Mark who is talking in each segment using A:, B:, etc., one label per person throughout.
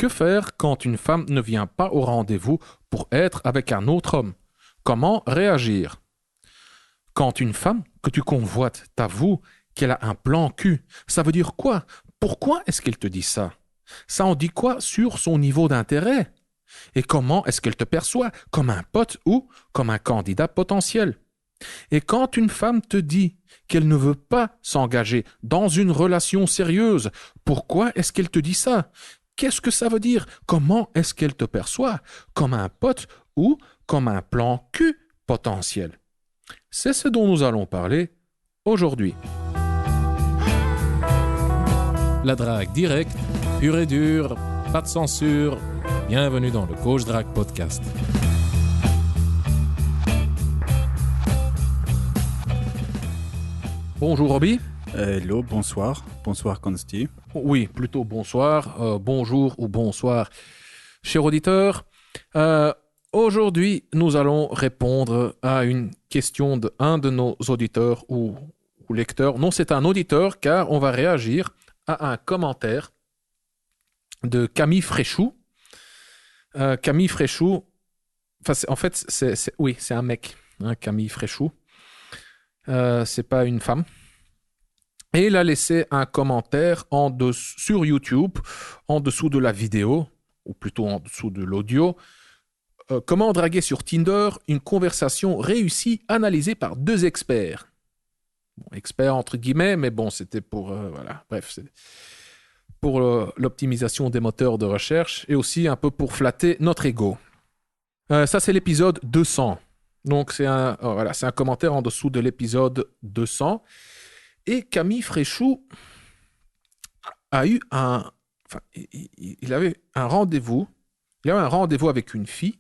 A: Que faire quand une femme ne vient pas au rendez-vous pour être avec un autre homme? Comment réagir? Quand une femme que tu convoites t'avoue qu'elle a un plan cul, ça veut dire quoi? Pourquoi est-ce qu'elle te dit ça? Ça en dit quoi sur son niveau d'intérêt? Et comment est-ce qu'elle te perçoit? Comme un pote ou comme un candidat potentiel? Et quand une femme te dit qu'elle ne veut pas s'engager dans une relation sérieuse, pourquoi est-ce qu'elle te dit ça? Qu'est-ce que ça veut dire? Comment est-ce qu'elle te perçoit? Comme un pote ou comme un plan cul potentiel? C'est ce dont nous allons parler aujourd'hui.
B: La drague directe, pure et dure, pas de censure. Bienvenue dans le Coach Drague Podcast.
A: Bonjour Roby.
C: Hello, bonsoir. Bonsoir Consti.
A: Oui, plutôt bonsoir, bonjour ou bonsoir, cher auditeur. Aujourd'hui, nous allons répondre à une question d'un de nos auditeurs ou lecteurs. Non, c'est un auditeur car on va réagir à un commentaire de Camille Fréchou. Camille Fréchou, c'est un mec, hein, Camille Fréchou. C'est pas une femme. Et il a laissé un commentaire sur YouTube, en dessous de la vidéo, ou plutôt en dessous de l'audio. Comment draguer sur Tinder, une conversation réussie analysée par 2 experts. Bon, experts entre guillemets, mais bon, c'était pour... c'est pour l'optimisation des moteurs de recherche et aussi un peu pour flatter notre ego. Ça, c'est l'épisode 200. Donc, c'est un commentaire en dessous de l'épisode 200. Et Camille Fréchou a eu il avait un rendez-vous. Il avait un rendez-vous avec une fille.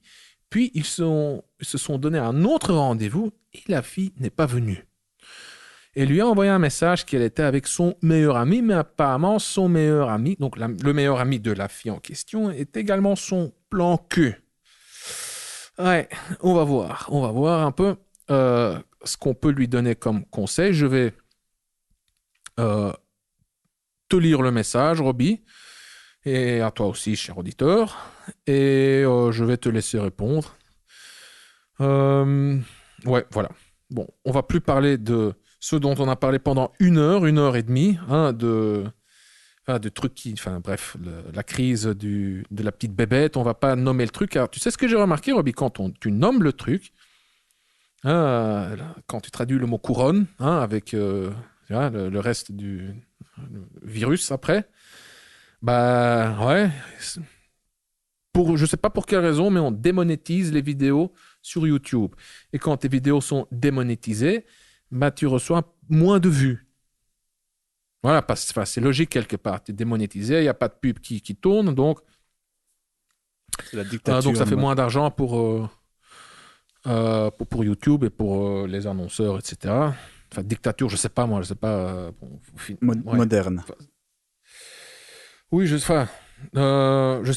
A: Puis, ils se sont donné un autre rendez-vous et la fille n'est pas venue. Et lui a envoyé un message qu'elle était avec son meilleur ami, mais apparemment, son meilleur ami, donc le meilleur ami de la fille en question, est également son plan cul. Ouais, on va voir un peu ce qu'on peut lui donner comme conseil. Je vais te lire le message, Roby, et à toi aussi, cher auditeur, et je vais te laisser répondre. Ouais, voilà. Bon, on va plus parler de ce dont on a parlé pendant 1 heure et demie, hein, de trucs la crise de la petite bébête, on va pas nommer le truc. Alors, tu sais ce que j'ai remarqué, Roby, quand tu nommes le truc, hein, quand tu traduis le mot couronne, hein, avec le reste du virus après, bah ouais, je sais pas pour quelle raison, mais on démonétise les vidéos sur YouTube. Et quand tes vidéos sont démonétisées, bah, tu reçois moins de vues. Voilà, c'est logique quelque part. Tu es démonétisé, il n'y a pas de pub qui tourne, donc...
C: C'est la dictature.
A: Donc ça fait moins d'argent pour YouTube et pour les annonceurs, etc. Enfin, dictature, je sais pas, moi, je sais pas...
C: Moderne.
A: Oui, je sais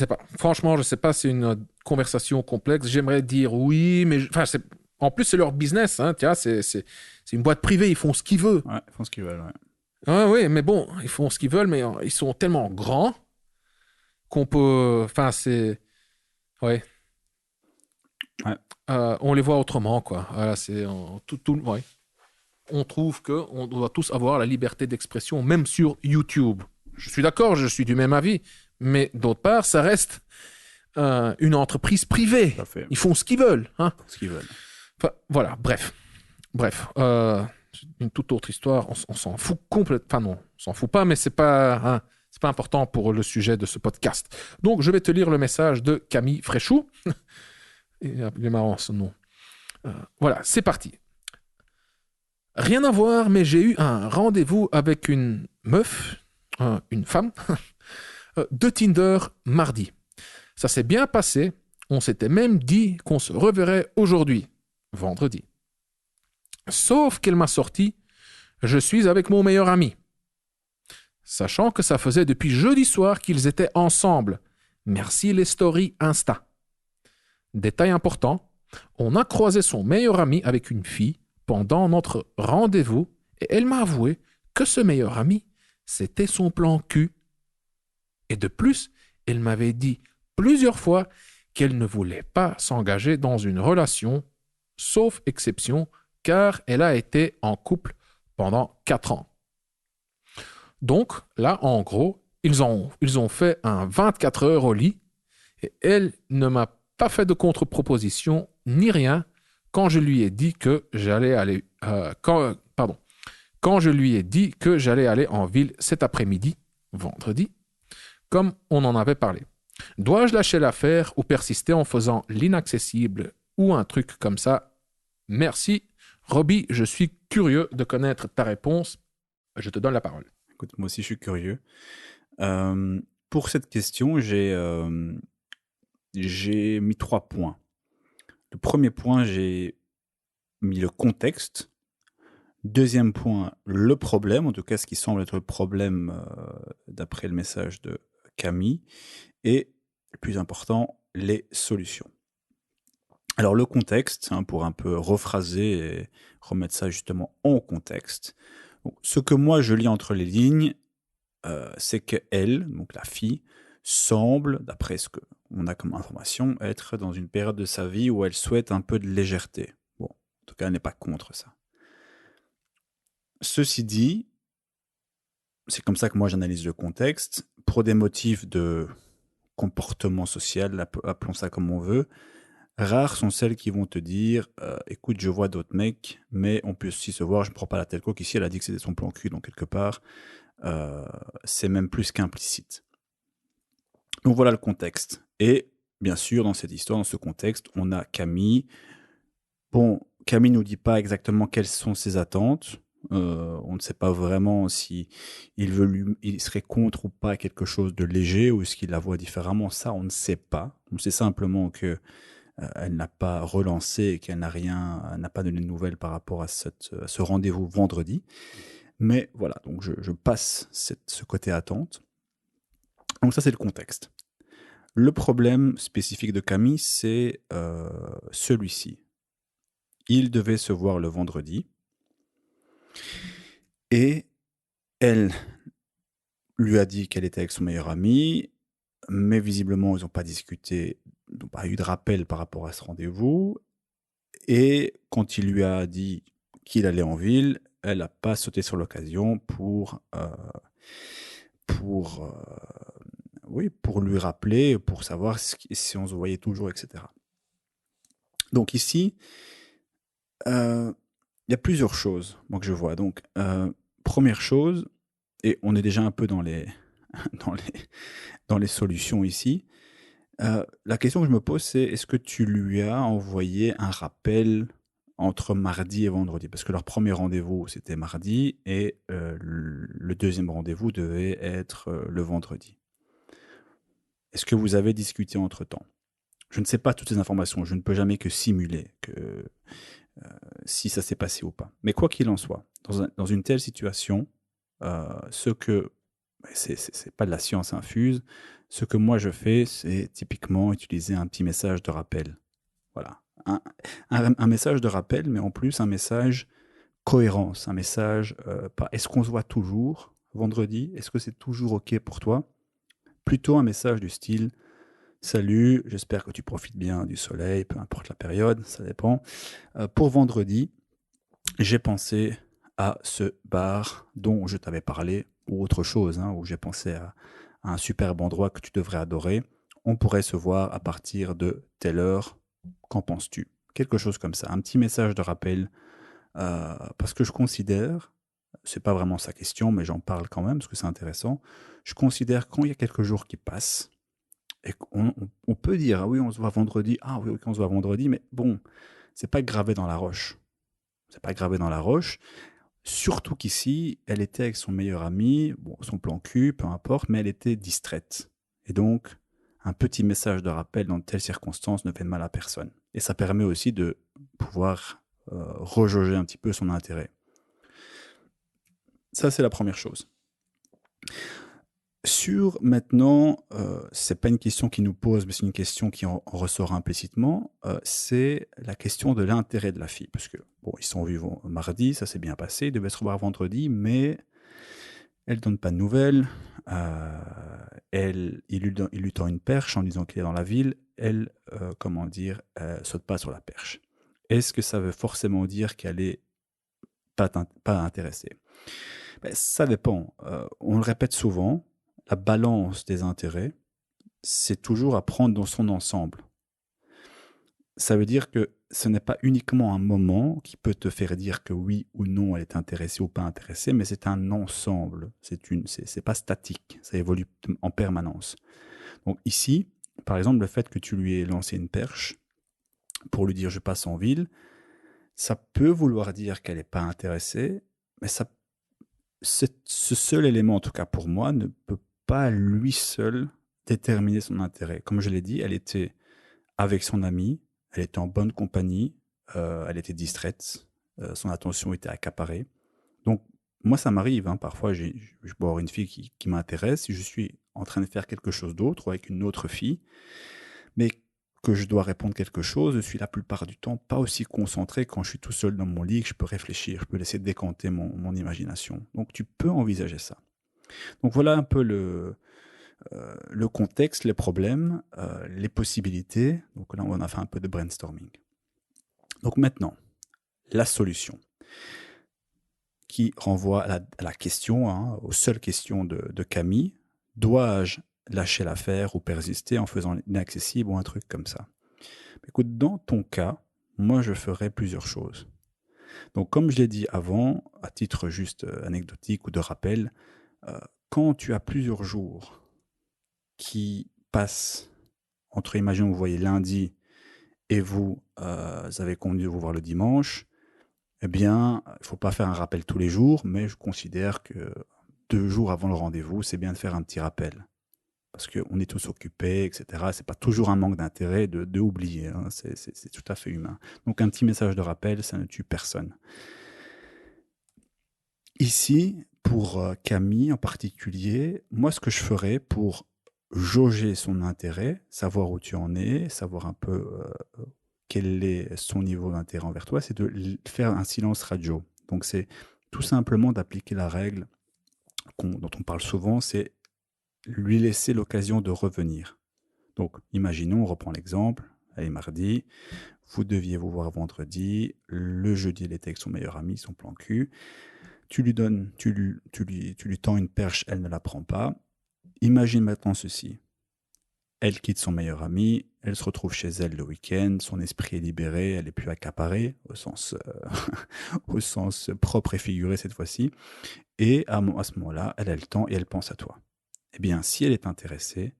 A: pas. Franchement, je sais pas, c'est une conversation complexe. J'aimerais dire oui, mais... En plus, c'est leur business, hein, c'est une boîte privée, ils font ce qu'ils veulent.
C: Ouais, ils font ce qu'ils veulent, ouais.
A: Ah oui, mais bon, ils font ce qu'ils veulent, mais ils sont tellement grands qu'on peut... Enfin, c'est... Ouais.
C: Ouais.
A: On les voit autrement, quoi. Voilà, c'est... Ouais. On trouve qu'on doit tous avoir la liberté d'expression, même sur YouTube. Je suis d'accord, je suis du même avis, mais d'autre part, ça reste une entreprise privée.
C: Tout à fait.
A: Ils font ce qu'ils veulent, hein.
C: Ce qu'ils veulent.
A: Enfin, voilà, bref. Une toute autre histoire. On s'en fout complètement. Enfin non, on s'en fout pas, mais c'est pas important pour le sujet de ce podcast. Donc, je vais te lire le message de Camille Fréchou. Il est marrant ce nom. Voilà, c'est parti. Rien à voir, mais j'ai eu un rendez-vous avec une meuf, une femme, de Tinder mardi. Ça s'est bien passé. On s'était même dit qu'on se reverrait aujourd'hui, vendredi. Sauf qu'elle m'a sorti « Je suis avec mon meilleur ami ». Sachant que ça faisait depuis jeudi soir qu'ils étaient ensemble. Merci les stories Insta. Détail important, on a croisé son meilleur ami avec une fille pendant notre rendez-vous et elle m'a avoué que ce meilleur ami, c'était son plan cul. Et de plus, elle m'avait dit plusieurs fois qu'elle ne voulait pas s'engager dans une relation, sauf exception, car elle a été en couple pendant 4 ans. Donc, là, en gros, ils ont fait un 24 heures au lit et elle ne m'a pas fait de contre-proposition ni rien quand je lui ai dit que j'allais aller... quand je lui ai dit que j'allais aller en ville cet après-midi, vendredi, comme on en avait parlé. Dois-je lâcher l'affaire ou persister en faisant l'inaccessible ou un truc comme ça? Merci. Robbie, je suis curieux de connaître ta réponse. Je te donne la parole.
C: Écoute, moi aussi, je suis curieux. Pour cette question, j'ai mis 3 points. Le premier point, j'ai mis le contexte. Deuxième point, le problème, en tout cas ce qui semble être le problème d'après le message de Camille. Et le plus important, les solutions. Alors le contexte, pour un peu rephraser et remettre ça justement en contexte. Donc, ce que moi je lis entre les lignes, c'est qu'elle, donc la fille, semble, d'après ce qu'on a comme information, être dans une période de sa vie où elle souhaite un peu de légèreté. Bon, en tout cas, elle n'est pas contre ça. Ceci dit, c'est comme ça que moi j'analyse le contexte, pour des motifs de comportement social, appelons ça comme on veut, rares sont celles qui vont te dire écoute, je vois d'autres mecs, mais on peut aussi se voir, je ne prends pas la tête coque. Ici, elle a dit que c'était son plan cul, donc quelque part, c'est même plus qu'implicite. Donc voilà le contexte. Et bien sûr, dans cette histoire, dans ce contexte, on a Camille. Bon, Camille ne nous dit pas exactement quelles sont ses attentes. On ne sait pas vraiment si il serait contre ou pas quelque chose de léger, ou est-ce qu'il la voit différemment. Ça, on ne sait pas. On sait simplement que elle n'a pas relancé et qu'elle n'a pas donné de nouvelles par rapport à ce rendez-vous vendredi. Mais voilà, donc je passe ce côté attente. Donc ça, c'est le contexte. Le problème spécifique de Camille, c'est celui-ci. Il devait se voir le vendredi et elle lui a dit qu'elle était avec son meilleur ami, mais visiblement, ils n'ont pas discuté, ils n'ont pas eu de rappel par rapport à ce rendez-vous. Et quand il lui a dit qu'il allait en ville, elle n'a pas sauté sur l'occasion pour lui rappeler, pour savoir si on se voyait toujours, etc. Donc ici, il y a plusieurs choses moi, que je vois. Donc, première chose, et on est déjà un peu dans les solutions ici, la question que je me pose, c'est est-ce que tu lui as envoyé un rappel entre mardi et vendredi? Parce que leur premier rendez-vous, c'était mardi, et le deuxième rendez-vous devait être le vendredi. Est-ce que vous avez discuté entre-temps? Je ne sais pas toutes ces informations, je ne peux jamais que simuler si ça s'est passé ou pas. Mais quoi qu'il en soit, dans une telle situation, c'est pas de la science infuse, ce que moi je fais, c'est typiquement utiliser un petit message de rappel. Voilà. Un message de rappel, mais en plus un message cohérence, un message pas est-ce qu'on se voit toujours vendredi? Est-ce que c'est toujours OK pour toi? Plutôt un message du style salut, j'espère que tu profites bien du soleil, peu importe la période, ça dépend. Pour vendredi, j'ai pensé à ce bar dont je t'avais parlé, ou autre chose, où j'ai pensé à un superbe endroit que tu devrais adorer. On pourrait se voir à partir de telle heure. Qu'en penses-tu? Quelque chose comme ça, un petit message de rappel, parce que je considère, c'est pas vraiment sa question, mais j'en parle quand même parce que c'est intéressant. Je considère quand il y a quelques jours qui passent, et on peut dire ah oui, on se voit vendredi, ah oui, ok, on se voit vendredi, mais bon, c'est pas gravé dans la roche. C'est pas gravé dans la roche. Surtout qu'ici, elle était avec son meilleur ami, bon, son plan cul, peu importe, mais elle était distraite. Et donc, un petit message de rappel dans de telles circonstances ne fait de mal à personne. Et ça permet aussi de pouvoir rejauger un petit peu son intérêt. Ça, c'est la première chose. Sur maintenant, c'est pas une question qui nous pose, mais c'est une question qui en ressort implicitement, c'est la question de l'intérêt de la fille. Parce que, bon, ils sont vus mardi, ça s'est bien passé, ils devaient se revoir vendredi, mais Elle donne pas de nouvelles. Il lui tend une perche en disant qu'il est dans la ville. Elle, saute pas sur la perche. Est-ce que ça veut forcément dire qu'elle est pas intéressée? Ça dépend. On le répète souvent, la balance des intérêts, c'est toujours à prendre dans son ensemble. Ça veut dire que ce n'est pas uniquement un moment qui peut te faire dire que oui ou non elle est intéressée ou pas intéressée, mais c'est un ensemble. C'est pas statique, ça évolue en permanence. Donc ici, par exemple, le fait que tu lui aies lancé une perche pour lui dire je passe en ville, ça peut vouloir dire qu'elle n'est pas intéressée, mais ce seul élément, en tout cas pour moi, ne peut pas lui seul déterminer son intérêt. Comme je l'ai dit, elle était avec son ami, elle était en bonne compagnie, elle était distraite, son attention était accaparée. Donc, moi, ça m'arrive, hein, parfois, je peux avoir une fille qui m'intéresse, si je suis en train de faire quelque chose d'autre ou avec une autre fille, mais que je dois répondre quelque chose, je suis la plupart du temps pas aussi concentré quand je suis tout seul dans mon lit, que je peux réfléchir, je peux laisser décanter mon imagination. Donc, tu peux envisager ça. Donc, voilà un peu le contexte, les problèmes, les possibilités. Donc là, on a fait un peu de brainstorming. Donc maintenant, la solution qui renvoie à la question, hein, aux seules questions de Camille. Dois-je lâcher l'affaire ou persister en faisant l'inaccessible ou un truc comme ça? Écoute, dans ton cas, moi, je ferais plusieurs choses. Donc, comme je l'ai dit avant, à titre juste anecdotique ou de rappel, quand tu as plusieurs jours qui passent entre, imaginons, vous voyez lundi et vous avez convenu de vous voir le dimanche, eh bien, il ne faut pas faire un rappel tous les jours, mais je considère que 2 jours avant le rendez-vous, c'est bien de faire un petit rappel. Parce qu'on est tous occupés, etc. C'est pas toujours un manque d'intérêt de oublier, hein. C'est tout à fait humain. Donc un petit message de rappel, ça ne tue personne. Ici, pour Camille en particulier, moi ce que je ferais pour jauger son intérêt, savoir où tu en es, savoir un peu quel est son niveau d'intérêt envers toi, c'est de faire un silence radio. Donc c'est tout simplement d'appliquer la règle dont on parle souvent, c'est lui laisser l'occasion de revenir. Donc imaginons, on reprend l'exemple, allez mardi, vous deviez vous voir vendredi, le jeudi il était avec son meilleur ami, son plan cul, tu lui tends une perche, elle ne la prend pas. Imagine maintenant ceci. Elle quitte son meilleur ami, elle se retrouve chez elle le week-end, son esprit est libéré, elle est plus accaparée, au sens propre et figuré cette fois-ci. Et à ce moment-là, elle a le temps et elle pense à toi. Eh bien, si elle est intéressée,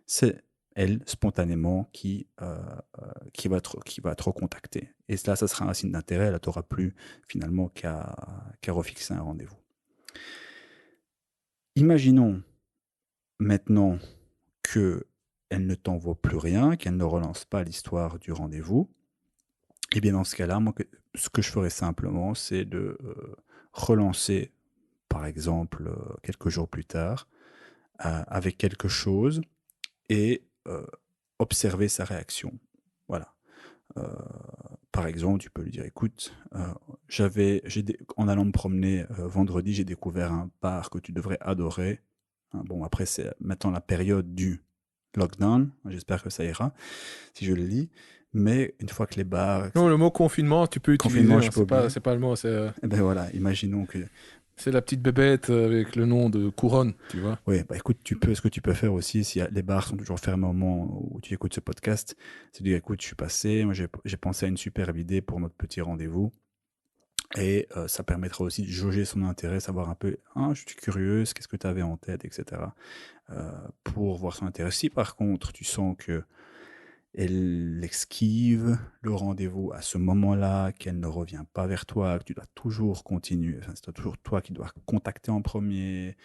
C: c'est elle, spontanément, qui va te recontacter. Et là, ça sera un signe d'intérêt, elle n'aura plus finalement qu'à refixer un rendez-vous. Imaginons maintenant qu'elle ne t'envoie plus rien, qu'elle ne relance pas l'histoire du rendez-vous. Et bien dans ce cas-là, moi, ce que je ferais simplement, c'est de relancer, par exemple, quelques jours plus tard, avec quelque chose et observer sa réaction. Voilà. Par exemple, tu peux lui dire, écoute, en allant me promener vendredi, j'ai découvert un bar que tu devrais adorer. Bon, après, c'est maintenant la période du lockdown. J'espère que ça ira, si je le lis. Mais une fois que les bars...
A: Non, le mot confinement, tu peux utiliser.
C: Confinement,
A: C'est pas le mot.
C: Eh ben voilà, imaginons que...
A: C'est la petite bébête avec le nom de couronne, tu vois.
C: Oui, bah écoute, ce que tu peux faire aussi, si les bars sont toujours fermés au moment où tu écoutes ce podcast, c'est de dire, écoute, je suis passé, moi j'ai pensé à une superbe idée pour notre petit rendez-vous. Et ça permettra aussi de jauger son intérêt, savoir un peu, je suis curieuse, qu'est-ce que tu avais en tête, etc. Pour voir son intérêt. Si par contre, tu sens que elle esquive le rendez-vous à ce moment-là, qu'elle ne revient pas vers toi, que tu dois toujours continuer, c'est toujours toi qui dois contacter en premier,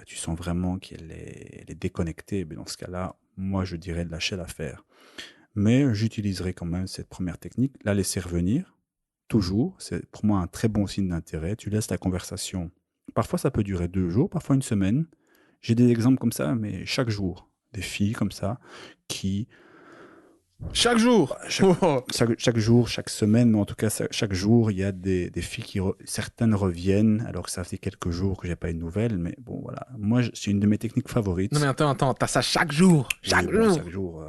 C: tu sens vraiment qu'elle est déconnectée, mais dans ce cas-là, moi je dirais de lâcher l'affaire. Mais j'utiliserai quand même cette première technique, la laisser revenir, toujours, c'est pour moi un très bon signe d'intérêt, tu laisses la conversation. Parfois ça peut durer 2 jours, parfois une semaine. J'ai des exemples comme ça, mais chaque jour, des filles comme ça, qui
A: Chaque jour.
C: Chaque jour, chaque semaine, mais en tout cas, chaque jour, il y a des filles certaines reviennent, alors que ça fait quelques jours que j'ai pas eu de nouvelles, mais bon, voilà. Moi, c'est une de mes techniques favorites.
A: Non mais attends, t'as ça chaque jour.
C: Oui,
A: Chaque
C: bon,
A: jour.
C: chaque jour,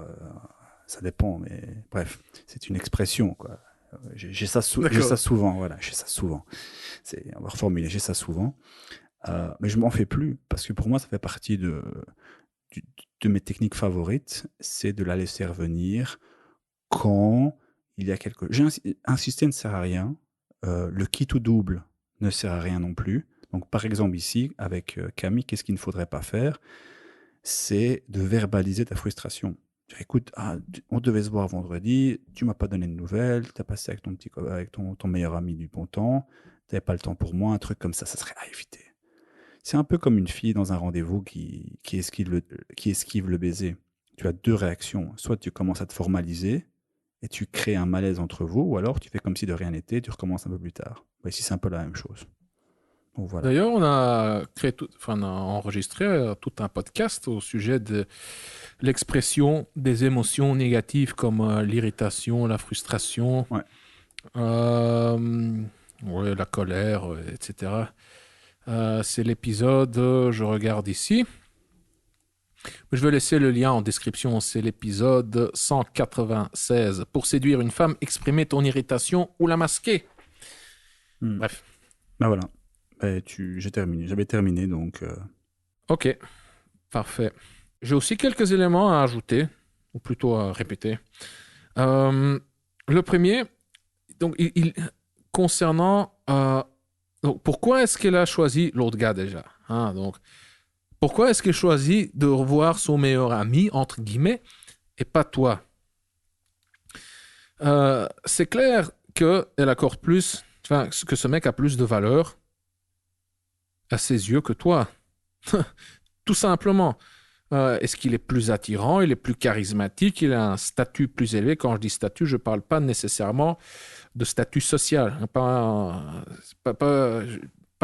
C: ça dépend, mais bref, c'est une expression, quoi. J'ai ça souvent, voilà, j'ai ça souvent. On va reformuler, j'ai ça souvent. Mais je m'en fais plus, parce que pour moi, ça fait partie de mes techniques favorites, c'est de la laisser revenir quand il y a quelque... Insister ne sert à rien, le quitte ou double ne sert à rien non plus. Donc par exemple ici, avec Camille, qu'est-ce qu'il ne faudrait pas faire? C'est de verbaliser ta frustration. Dire, écoute, on devait se voir vendredi, tu m'as pas donné de nouvelles, tu as passé avec ton meilleur ami du bon temps, tu n'avais pas le temps pour moi, un truc comme ça serait à éviter. C'est un peu comme une fille dans un rendez-vous qui esquive le baiser. Tu as deux réactions. Soit tu commences à te formaliser et tu crées un malaise entre vous, ou alors tu fais comme si de rien n'était, tu recommences un peu plus tard. Ici, c'est un peu la même chose. Donc, voilà.
A: D'ailleurs, on a enregistré tout un podcast au sujet de l'expression des émotions négatives comme l'irritation, la frustration,
C: Ouais.
A: La colère, etc. C'est l'épisode, je regarde ici. Je vais laisser le lien en description. C'est l'épisode 196. Pour séduire une femme, exprimer ton irritation ou la masquer. Bref.
C: Ben voilà. J'ai terminé. J'avais terminé, donc...
A: Ok, parfait. J'ai aussi quelques éléments à ajouter, ou plutôt à répéter. Le premier, donc, concernant... donc, pourquoi est-ce qu'elle a choisi l'autre gars déjà, hein, donc, pourquoi est-ce qu'elle choisit de revoir son meilleur ami, entre guillemets, et pas toi? C'est clair qu'elle accorde plus, que ce mec a plus de valeur à ses yeux que toi. Tout simplement. Est-ce qu'il est plus attirant, il est plus charismatique, il a un statut plus élevé? Quand je dis statut, je ne parle pas nécessairement de statut social, pas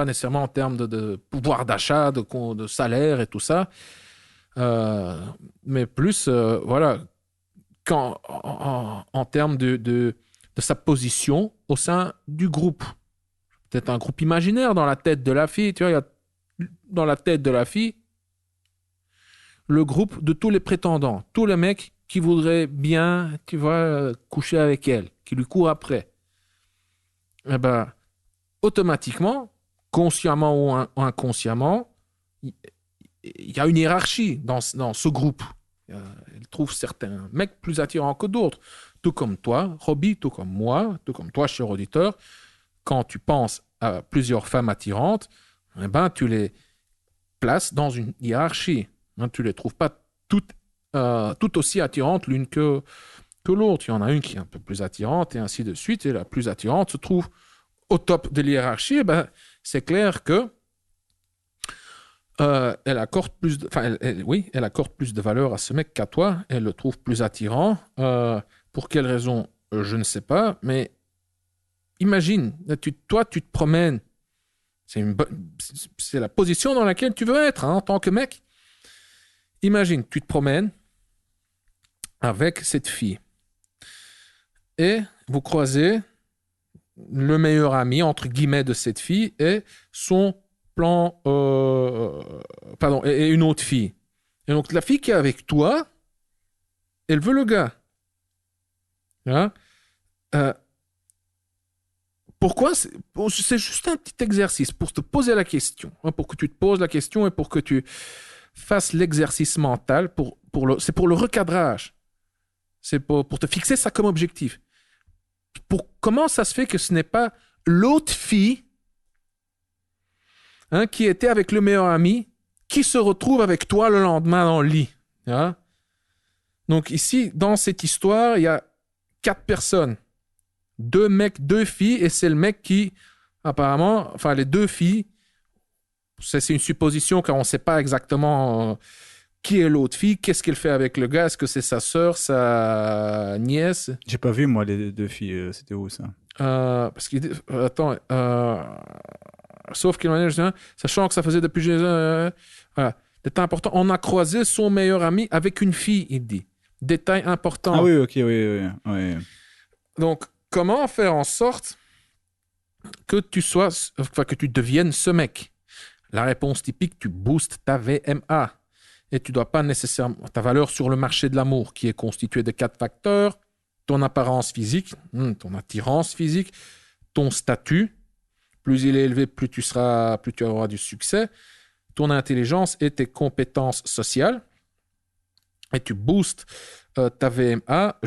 A: nécessairement en termes de pouvoir d'achat, de salaire et tout ça, mais plus, en termes de sa position au sein du groupe. Peut-être un groupe imaginaire dans la tête de la fille, tu vois, il y a dans la tête de la fille le groupe de tous les prétendants, tous les mecs qui voudraient bien, tu vois, coucher avec elle, qui lui courent après. Eh ben, automatiquement, consciemment ou inconsciemment, il y a une hiérarchie dans ce groupe. Elle trouve certains mecs plus attirants que d'autres. Tout comme toi, Robbie, tout comme moi, tout comme toi, cher auditeur, quand tu penses à plusieurs femmes attirantes, eh ben, tu les places dans une hiérarchie. Tu ne les trouves pas toutes aussi attirantes l'une que l'autre. Il y en a une qui est un peu plus attirante et ainsi de suite. Et la plus attirante se trouve au top de l'hiérarchie. Eh ben, c'est clair que elle accorde plus elle accorde plus de valeur à ce mec qu'à toi. Elle le trouve plus attirant. Pour quelle raison, je ne sais pas. Mais imagine, toi, tu te promènes. C'est la position dans laquelle tu veux être, hein, en tant que mec. Imagine, tu te promènes avec cette fille et vous croisez le meilleur ami, entre guillemets, de cette fille et son et une autre fille. Et donc, la fille qui est avec toi, elle veut le gars. Hein? Pourquoi? C'est juste un petit exercice pour te poser la question, hein, pour que tu te poses la question et pour que tu fasses l'exercice mental. C'est pour le recadrage. C'est pour te fixer ça comme objectif. Comment ça se fait que ce n'est pas l'autre fille, hein, qui était avec le meilleur ami qui se retrouve avec toi le lendemain dans le lit, hein? Donc ici, dans cette histoire, il y a 4 personnes. 2 mecs, 2 filles, et c'est le mec qui, apparemment, enfin les 2 filles, c'est une supposition car on ne sait pas exactement qui est l'autre fille, qu'est-ce qu'elle fait avec le gars, est-ce que c'est sa sœur, sa nièce?
C: J'ai pas vu, moi, les 2 filles, c'était où ça?
A: Parce qu'il attends, sauf qu'il sachant que ça faisait depuis voilà, c'était important, on a croisé son meilleur ami avec une fille, il dit. Détail important.
C: Ah oui, ok, oui.
A: Donc, comment faire en sorte que que tu deviennes ce mec? La réponse typique, tu boostes ta VMA. Et tu ne dois pas nécessairement... Ta valeur sur le marché de l'amour, qui est constituée de 4 facteurs. Ton apparence physique, ton attirance physique, ton statut. Plus il est élevé, plus tu auras du succès. Ton intelligence et tes compétences sociales. Et tu boostes ta VMA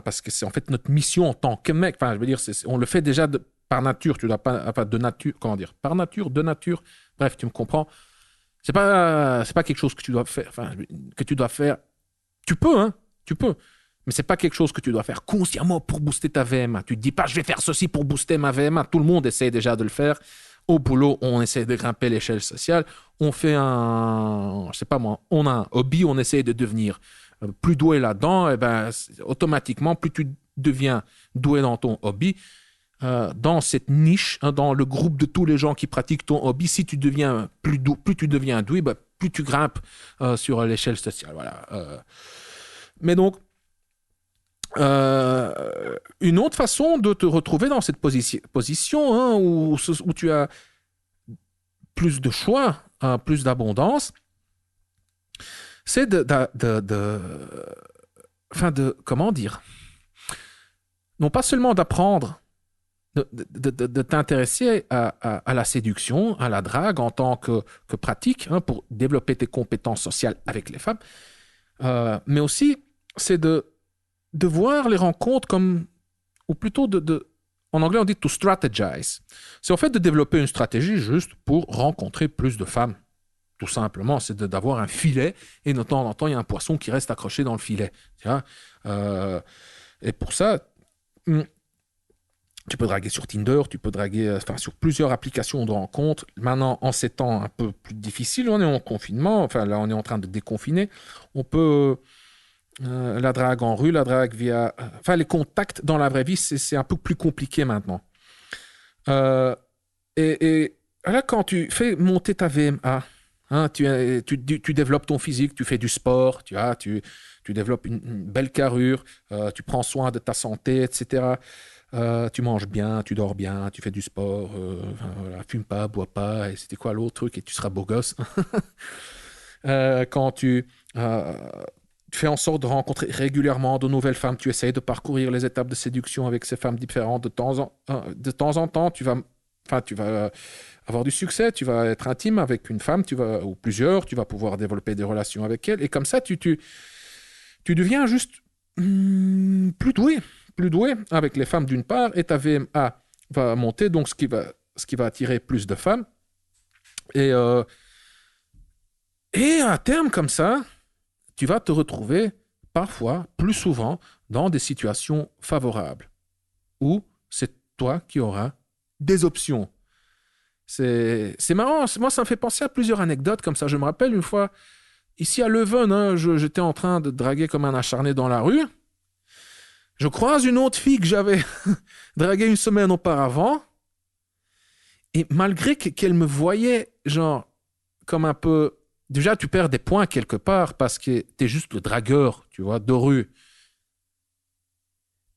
A: parce que c'est en fait notre mission en tant que mec. Enfin, je veux dire, on le fait déjà par nature. Tu dois pas... Enfin, de nature... Comment dire? Par nature, de nature. Bref, tu me comprends. C'est pas quelque chose que tu dois faire. Enfin, que tu dois faire. Tu peux, mais c'est pas quelque chose que tu dois faire consciemment pour booster ta VMA. Tu te dis pas, je vais faire ceci pour booster ma VMA. Tout le monde essaie déjà de le faire. Au boulot, on essaie de grimper l'échelle sociale. On fait on a un hobby, on essaie de devenir plus doué là-dedans. Et ben, automatiquement, plus tu deviens doué dans ton hobby, dans cette niche, dans le groupe de tous les gens qui pratiquent ton hobby, si tu deviens plus tu deviens doué, plus tu grimpes sur l'échelle sociale. Voilà. Mais donc, une autre façon de te retrouver dans cette position où tu as plus de choix, plus d'abondance, c'est comment dire, non pas seulement d'apprendre de t'intéresser à la séduction, à la drague en tant que pratique, pour développer tes compétences sociales avec les femmes, mais aussi c'est de voir les rencontres comme, ou plutôt en anglais on dit to strategize. C'est en fait de développer une stratégie juste pour rencontrer plus de femmes. Tout simplement, c'est d'avoir un filet et de temps en temps il y a un poisson qui reste accroché dans le filet. Tu vois, et pour ça, tu peux draguer sur Tinder, tu peux draguer sur plusieurs applications de rencontres. Maintenant, en ces temps un peu plus difficiles, on est en confinement, enfin là on est en train de déconfiner. On peut la drague en rue, la drague via... les contacts dans la vraie vie, c'est un peu plus compliqué maintenant. Et là, quand tu fais monter ta VMA, tu développes ton physique, tu fais du sport, tu développes une belle carrure, tu prends soin de ta santé, etc. Tu manges bien, tu dors bien, tu fais du sport, fume pas, bois pas, et c'était quoi l'autre truc, et tu seras beau gosse. Quand tu fais en sorte de rencontrer régulièrement de nouvelles femmes, tu essayes de parcourir les étapes de séduction avec ces femmes différentes de temps en temps, tu vas avoir du succès, tu vas être intime avec une femme, ou plusieurs, tu vas pouvoir développer des relations avec elle, et comme ça, tu deviens juste plus doué avec les femmes d'une part, et ta VMA va monter, donc ce qui va attirer plus de femmes. Et à terme, comme ça, tu vas te retrouver parfois, plus souvent, dans des situations favorables, où c'est toi qui auras des options. C'est marrant, moi ça me fait penser à plusieurs anecdotes comme ça. Je me rappelle une fois, ici à Leuven, j'étais en train de draguer comme un acharné dans la rue. Je croise une autre fille que j'avais draguée une semaine auparavant. Et malgré qu'elle me voyait, genre, comme un peu... Déjà, tu perds des points quelque part parce que t'es juste le dragueur, tu vois, de rue.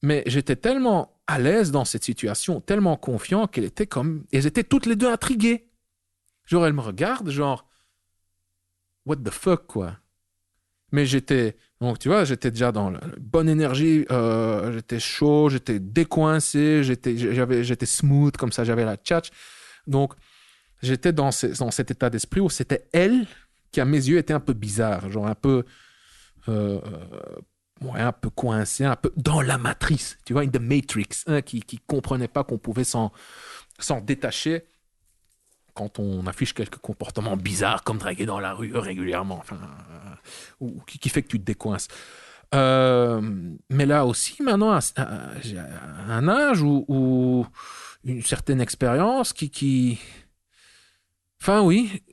A: Mais j'étais tellement à l'aise dans cette situation, tellement confiant qu'elles étaient toutes les deux intriguées. Genre, elles me regardent, genre, what the fuck, quoi. Mais donc tu vois, j'étais déjà dans la bonne énergie, j'étais chaud, j'étais décoincé, j'étais smooth, comme ça, j'avais la tchatch. Donc, j'étais dans cet état d'esprit où c'était elle qui, à mes yeux, était un peu bizarre, genre un peu coincé, un peu dans la matrice, tu vois, in the matrix, qui comprenait pas qu'on pouvait s'en détacher quand on affiche quelques comportements bizarres, comme draguer dans la rue régulièrement, ou qui fait que tu te décoinces. Mais là aussi, maintenant, j'ai un âge ou une certaine expérience Enfin, oui.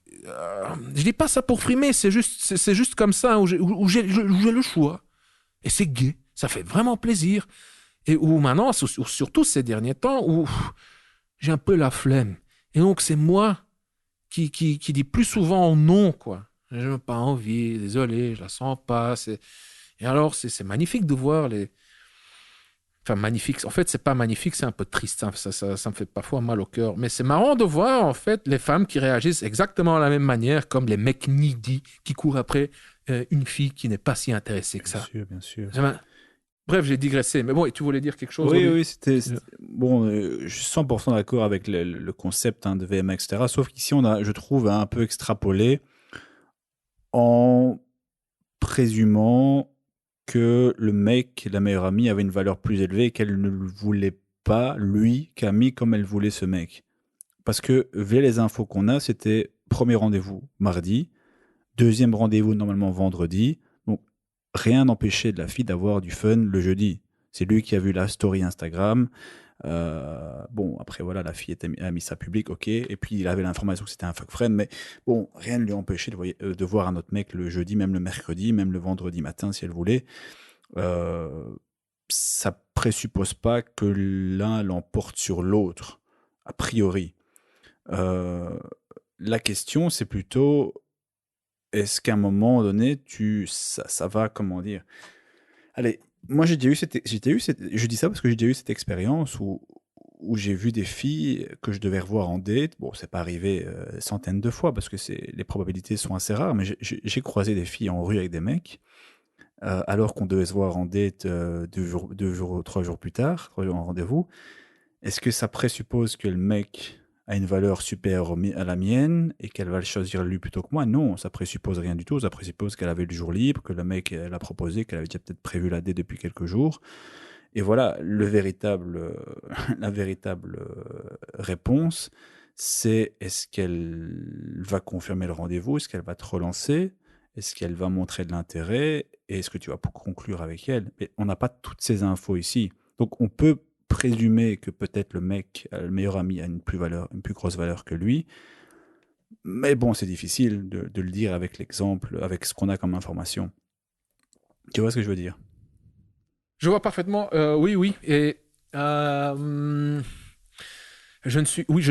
A: Je dis pas ça pour frimer, c'est juste comme ça, où j'ai le choix. Et c'est gai, ça fait vraiment plaisir. Et où maintenant, surtout ces derniers temps, où j'ai un peu la flemme. Et donc, c'est moi qui dis plus souvent non, quoi. Je n'ai pas envie, désolé, je la sens pas. Et alors, c'est magnifique de voir les... Enfin, magnifique. En fait, c'est pas magnifique, c'est un peu triste. Ça me fait parfois mal au cœur. Mais c'est marrant de voir, en fait, les femmes qui réagissent exactement de la même manière, comme les mecs needy qui courent après une fille qui n'est pas si intéressée que ça.
C: Bien sûr.
A: Bref, j'ai digressé. Mais bon, et tu voulais dire quelque chose?
C: Oui, bon, je suis 100% d'accord avec le concept de VMA, etc. Sauf qu'ici, on a, je trouve, un peu extrapolé en présumant que le mec, la meilleure amie, avait une valeur plus élevée et qu'elle ne le voulait pas, lui, Camille, comme elle voulait ce mec. Parce que, vu les infos qu'on a, c'était premier rendez-vous mardi, deuxième rendez-vous normalement vendredi. Donc, rien n'empêchait de la fille d'avoir du fun le jeudi. C'est lui qui a vu la story Instagram. Bon, après, voilà, la fille a mis ça public, ok. Et puis, il avait l'information que c'était un fuck friend. Mais bon, rien ne lui empêchait de voir un autre mec le jeudi, même le mercredi, même le vendredi matin, si elle voulait. Ça présuppose pas que l'un l'emporte sur l'autre, a priori. La question, c'est plutôt, est-ce qu'à un moment donné, ça va, comment dire... Allez, moi, je dis ça parce que j'ai déjà eu cette expérience où j'ai vu des filles que je devais revoir en date. Bon, c'est pas arrivé centaines de fois parce que les probabilités sont assez rares, mais j'ai croisé des filles en rue avec des mecs, alors qu'on devait se voir en date 3 jours plus tard, 3 jours en rendez-vous. Est-ce que ça présuppose que le mec a une valeur supérieure à la mienne et qu'elle va le choisir lui plutôt que moi? Non, ça présuppose rien du tout. Ça présuppose qu'elle avait le jour libre, que le mec l'a proposé, qu'elle avait déjà peut-être prévu la date depuis quelques jours. Et voilà, la véritable réponse, c'est est-ce qu'elle va confirmer le rendez-vous? Est-ce qu'elle va te relancer? Est-ce qu'elle va montrer de l'intérêt? Et est-ce que tu vas conclure avec elle? Mais on n'a pas toutes ces infos ici. Donc on peut présumer que peut-être le mec, le meilleur ami, a une plus grosse valeur que lui. Mais bon, c'est difficile de le dire avec l'exemple, avec ce qu'on a comme information. Tu vois ce que je veux dire?
A: Je vois parfaitement. Oui. Et je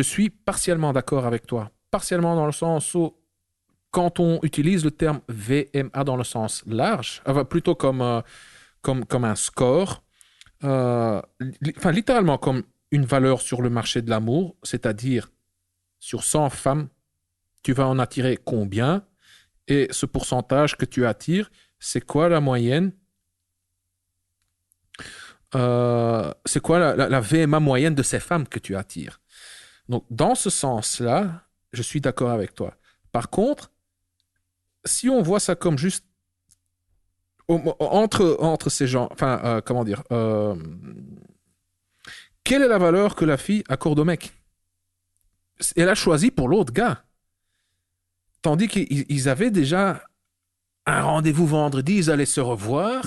A: suis partiellement d'accord avec toi. Partiellement dans le sens où, quand on utilise le terme VMA dans le sens large, plutôt comme un score, littéralement comme une valeur sur le marché de l'amour, c'est-à-dire sur 100 femmes, tu vas en attirer combien? Et ce pourcentage que tu attires, c'est quoi la moyenne? C'est quoi la VMA moyenne de ces femmes que tu attires? Donc, dans ce sens-là, je suis d'accord avec toi. Par contre, si on voit ça comme juste entre ces gens, comment dire, quelle est la valeur que la fille accorde au mec? Elle a choisi pour l'autre gars. Tandis qu'ils avaient déjà un rendez-vous vendredi, ils allaient se revoir,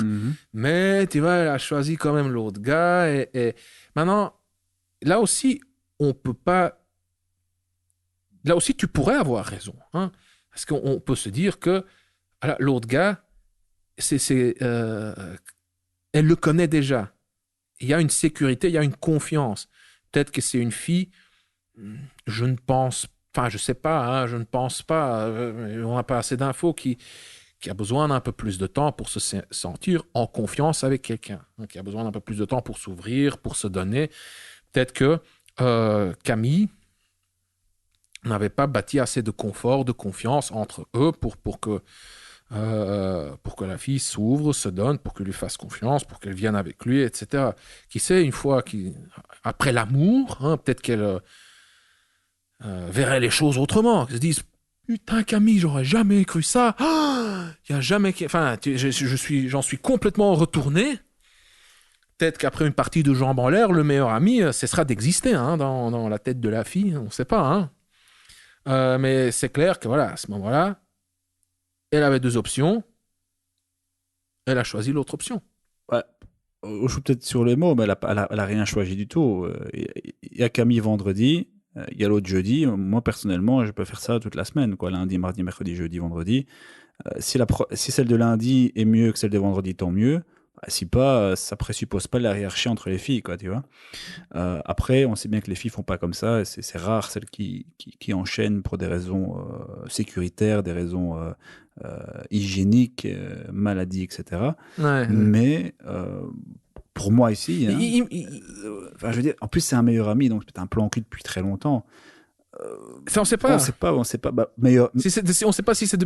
A: mais tu vois, elle a choisi quand même l'autre gars. Et maintenant, là aussi, on peut pas. Là aussi, tu pourrais avoir raison. Hein, parce qu'on peut se dire que l'autre gars, elle le connaît déjà. Il y a une sécurité, il y a une confiance. Peut-être que c'est une fille, je ne pense pas. Enfin, je sais pas, hein, je ne pense pas. On n'a pas assez d'infos qui a besoin d'un peu plus de temps pour se sentir en confiance avec quelqu'un, hein, qui a besoin d'un peu plus de temps pour s'ouvrir, pour se donner. Peut-être que Camille n'avait pas bâti assez de confort, de confiance entre eux pour que la fille s'ouvre, se donne, pour qu'il lui fasse confiance, pour qu'elle vienne avec lui, etc. Qui sait, une fois après l'amour, hein, peut-être qu'elle verrait les choses autrement, qu'elle se dise: putain, Camille, j'aurais jamais cru ça. Il y a jamais. Enfin, j'en suis complètement retourné. Peut-être qu'après une partie de jambes en l'air, le meilleur ami cessera d'exister, hein, dans la tête de la fille. On ne sait pas. Hein. Mais c'est clair que voilà, à ce moment-là, elle avait 2 options. Elle a choisi l'autre option.
C: Ouais. Je suis peut-être sur les mots, mais elle a rien choisi du tout. Il y a Camille vendredi. Il y a l'autre jeudi. Moi, personnellement, je peux faire ça toute la semaine, quoi. Lundi, mardi, mercredi, jeudi, vendredi. Si celle de lundi est mieux que celle de vendredi, tant mieux. Si pas, ça présuppose pas la hiérarchie entre les filles, quoi, tu vois. Après, on sait bien que les filles font pas comme ça. C'est rare celles qui enchaînent pour des raisons sécuritaires, des raisons hygiéniques, maladies, etc.
A: Ouais.
C: Mais pour moi ici, hein, enfin, je veux dire, en plus c'est un meilleur ami, donc c'est un plan cul depuis très longtemps.
A: Ça, on sait pas.
C: On sait pas. Bah, meilleur.
A: On sait pas si c'est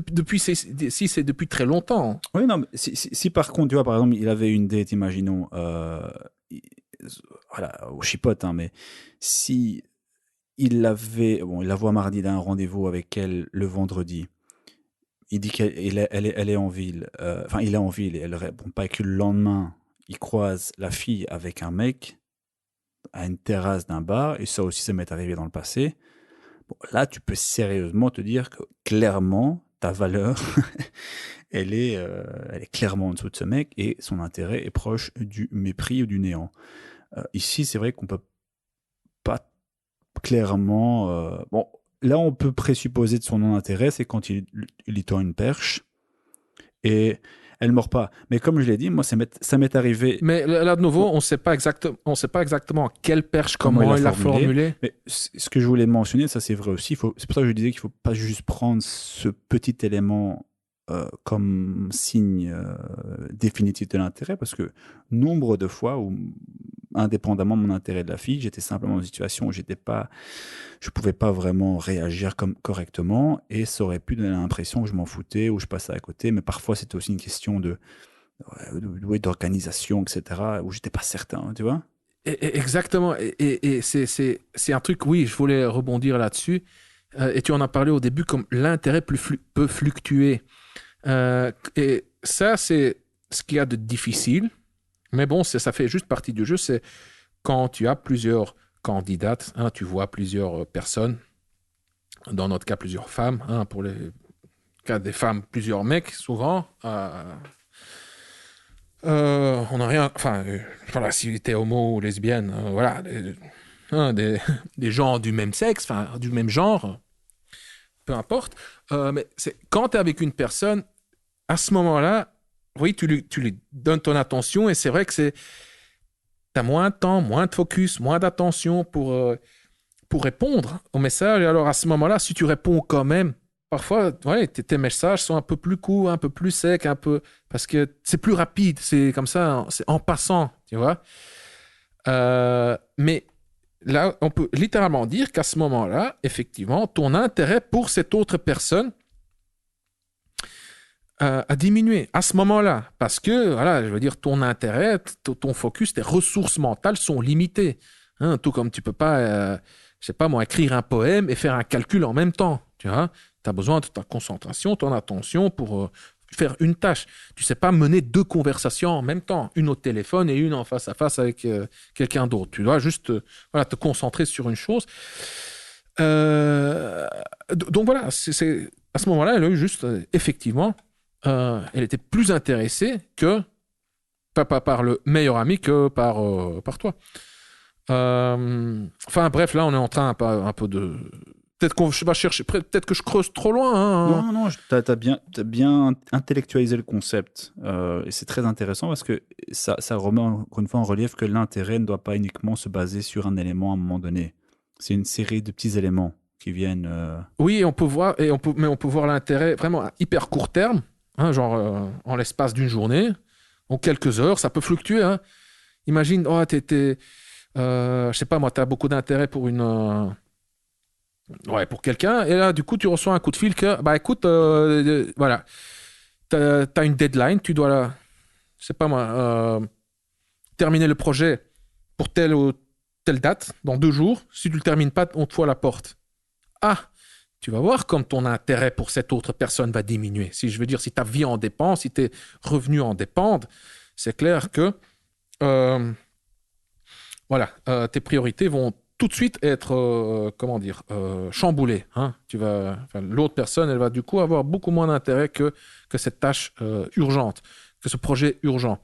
A: si c'est depuis très longtemps.
C: Oui, non, mais si par contre, tu vois, par exemple, il avait une date, imaginons, voilà, au chipote, hein, mais si il la voit mardi, il a un rendez-vous avec elle le vendredi. Il dit elle est en ville. Enfin, il est en ville et elle répond pas. Et que le lendemain, il croise la fille avec un mec à une terrasse d'un bar. Et ça aussi, ça m'est arrivé dans le passé. Bon, là, tu peux sérieusement te dire que clairement, ta valeur, elle est clairement en dessous de ce mec et son intérêt est proche du mépris ou du néant. Ici, c'est vrai qu'on peut pas clairement. Bon, là, on peut présupposer de son non-intérêt, c'est quand il y tend une perche et elle ne mord pas. Mais comme je l'ai dit, moi, ça m'est arrivé.
A: Mais là, de nouveau, on ne sait pas exactement quelle perche, comment il l'a formulé.
C: Mais ce que je voulais mentionner, ça c'est vrai aussi. C'est pour ça que je disais qu'il ne faut pas juste prendre ce petit élément comme signe définitif de l'intérêt, parce que nombre de fois où, indépendamment de mon intérêt de la fille, j'étais simplement dans une situation où je ne pouvais pas vraiment réagir correctement, et ça aurait pu donner l'impression que je m'en foutais ou je passais à côté, mais parfois c'était aussi une question d'organisation, etc., où j'étais pas certain, tu vois.
A: Exactement, et c'est un truc, oui, je voulais rebondir là-dessus, et tu en as parlé au début, comme l'intérêt peut fluctuer. Et ça, c'est ce qu'il y a de difficile. Mais bon, ça fait juste partie du jeu. C'est quand tu as plusieurs candidates, hein, tu vois plusieurs personnes, dans notre cas, plusieurs femmes, hein, pour les cas des femmes, plusieurs mecs, souvent. On n'a rien. Enfin, voilà, si tu es homo ou lesbienne, voilà, des gens du même sexe, enfin, du même genre, peu importe. Mais quand tu es avec une personne, à ce moment-là, oui, tu lui donnes ton attention et c'est vrai que tu as moins de temps, moins de focus, moins d'attention pour répondre au message. Et alors, à ce moment-là, si tu réponds quand même, parfois, ouais, tes messages sont un peu plus courts, un peu plus secs, parce que c'est plus rapide, c'est comme ça, c'est en passant, tu vois. Mais là, on peut littéralement dire qu'à ce moment-là, effectivement, ton intérêt pour cette autre personne a diminué à ce moment-là, parce que, voilà, je veux dire, ton intérêt, ton focus, tes ressources mentales sont limitées. Hein, tout comme tu peux pas, je sais pas moi, écrire un poème et faire un calcul en même temps, tu vois. Tu as besoin de ta concentration, ton attention pour faire une tâche. Tu sais pas mener deux conversations en même temps, une au téléphone et une en face à face avec quelqu'un d'autre. Tu dois juste voilà, te concentrer sur une chose. Donc voilà, c'est à ce moment-là, elle a eu juste, effectivement, elle était plus intéressée que pas par le meilleur ami que par toi. Enfin bref, là on est en train un peu de... Peut-être qu'on va chercher, peut-être que je creuse trop loin. Hein.
C: Non, t'as bien intellectualisé le concept. Et c'est très intéressant parce que ça remet encore une fois en relief que l'intérêt ne doit pas uniquement se baser sur un élément à un moment donné. C'est une série de petits éléments qui viennent...
A: Oui, on peut voir l'intérêt vraiment à hyper court terme, hein, genre en l'espace d'une journée, en quelques heures, ça peut fluctuer. Hein. Imagine, je sais pas moi, tu as beaucoup d'intérêt pour pour quelqu'un, et là, du coup, tu reçois un coup de fil que, bah écoute, voilà, tu as une deadline, tu dois, je sais pas moi, terminer le projet pour telle ou telle date, dans 2 jours. Si tu le termines pas, on te fout à la porte. Ah, tu vas voir comme ton intérêt pour cette autre personne va diminuer. Si je veux dire, si ta vie en dépend, si tes revenus en dépendent, c'est clair que tes priorités vont tout de suite être, chamboulées. Hein. L'autre personne, elle va du coup avoir beaucoup moins d'intérêt que cette tâche urgente, que ce projet urgent.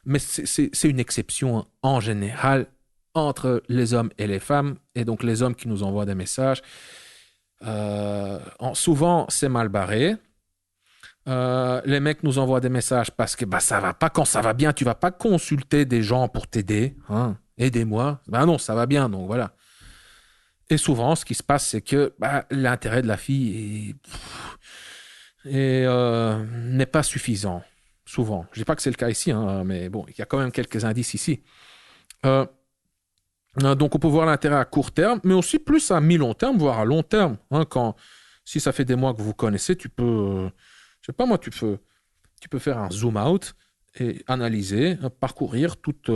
A: Mais c'est une exception en général entre les hommes et les femmes, et donc les hommes qui nous envoient des messages. Souvent, c'est mal barré. Les mecs nous envoient des messages parce que bah, ça va pas. Quand ça va bien, tu vas pas consulter des gens pour t'aider. Hein. Aidez-moi. Ben non, ça va bien, donc voilà. Et souvent, ce qui se passe, c'est que bah, l'intérêt de la fille n'est pas suffisant. Souvent. Je dis pas que c'est le cas ici, hein, mais bon, il y a quand même quelques indices ici. Donc, on peut voir l'intérêt à court terme, mais aussi plus à mi-long terme, voire à long terme. Hein, si ça fait des mois que vous connaissez, tu peux, je sais pas moi, tu peux faire un zoom out et analyser, parcourir toute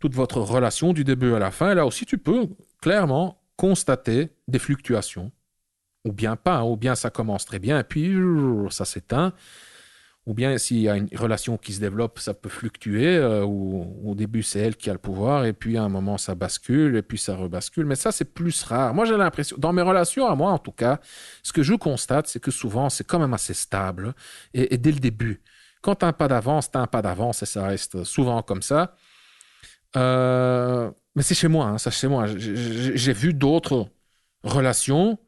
A: votre relation du début à la fin. Et là aussi, tu peux clairement constater des fluctuations, ou bien pas, hein, ou bien ça commence très bien et puis ça s'éteint. Ou bien s'il y a une relation qui se développe, ça peut fluctuer. Au début, c'est elle qui a le pouvoir, et puis à un moment, ça bascule, et puis ça rebascule. Mais ça, c'est plus rare. Moi, j'ai l'impression, dans mes relations à moi, en tout cas, ce que je constate, c'est que souvent, c'est quand même assez stable. Et dès le début, quand tu as un pas d'avance, tu as un pas d'avance, et ça reste souvent comme ça. Mais c'est chez moi, hein, ça, chez moi. J'ai vu d'autres relations.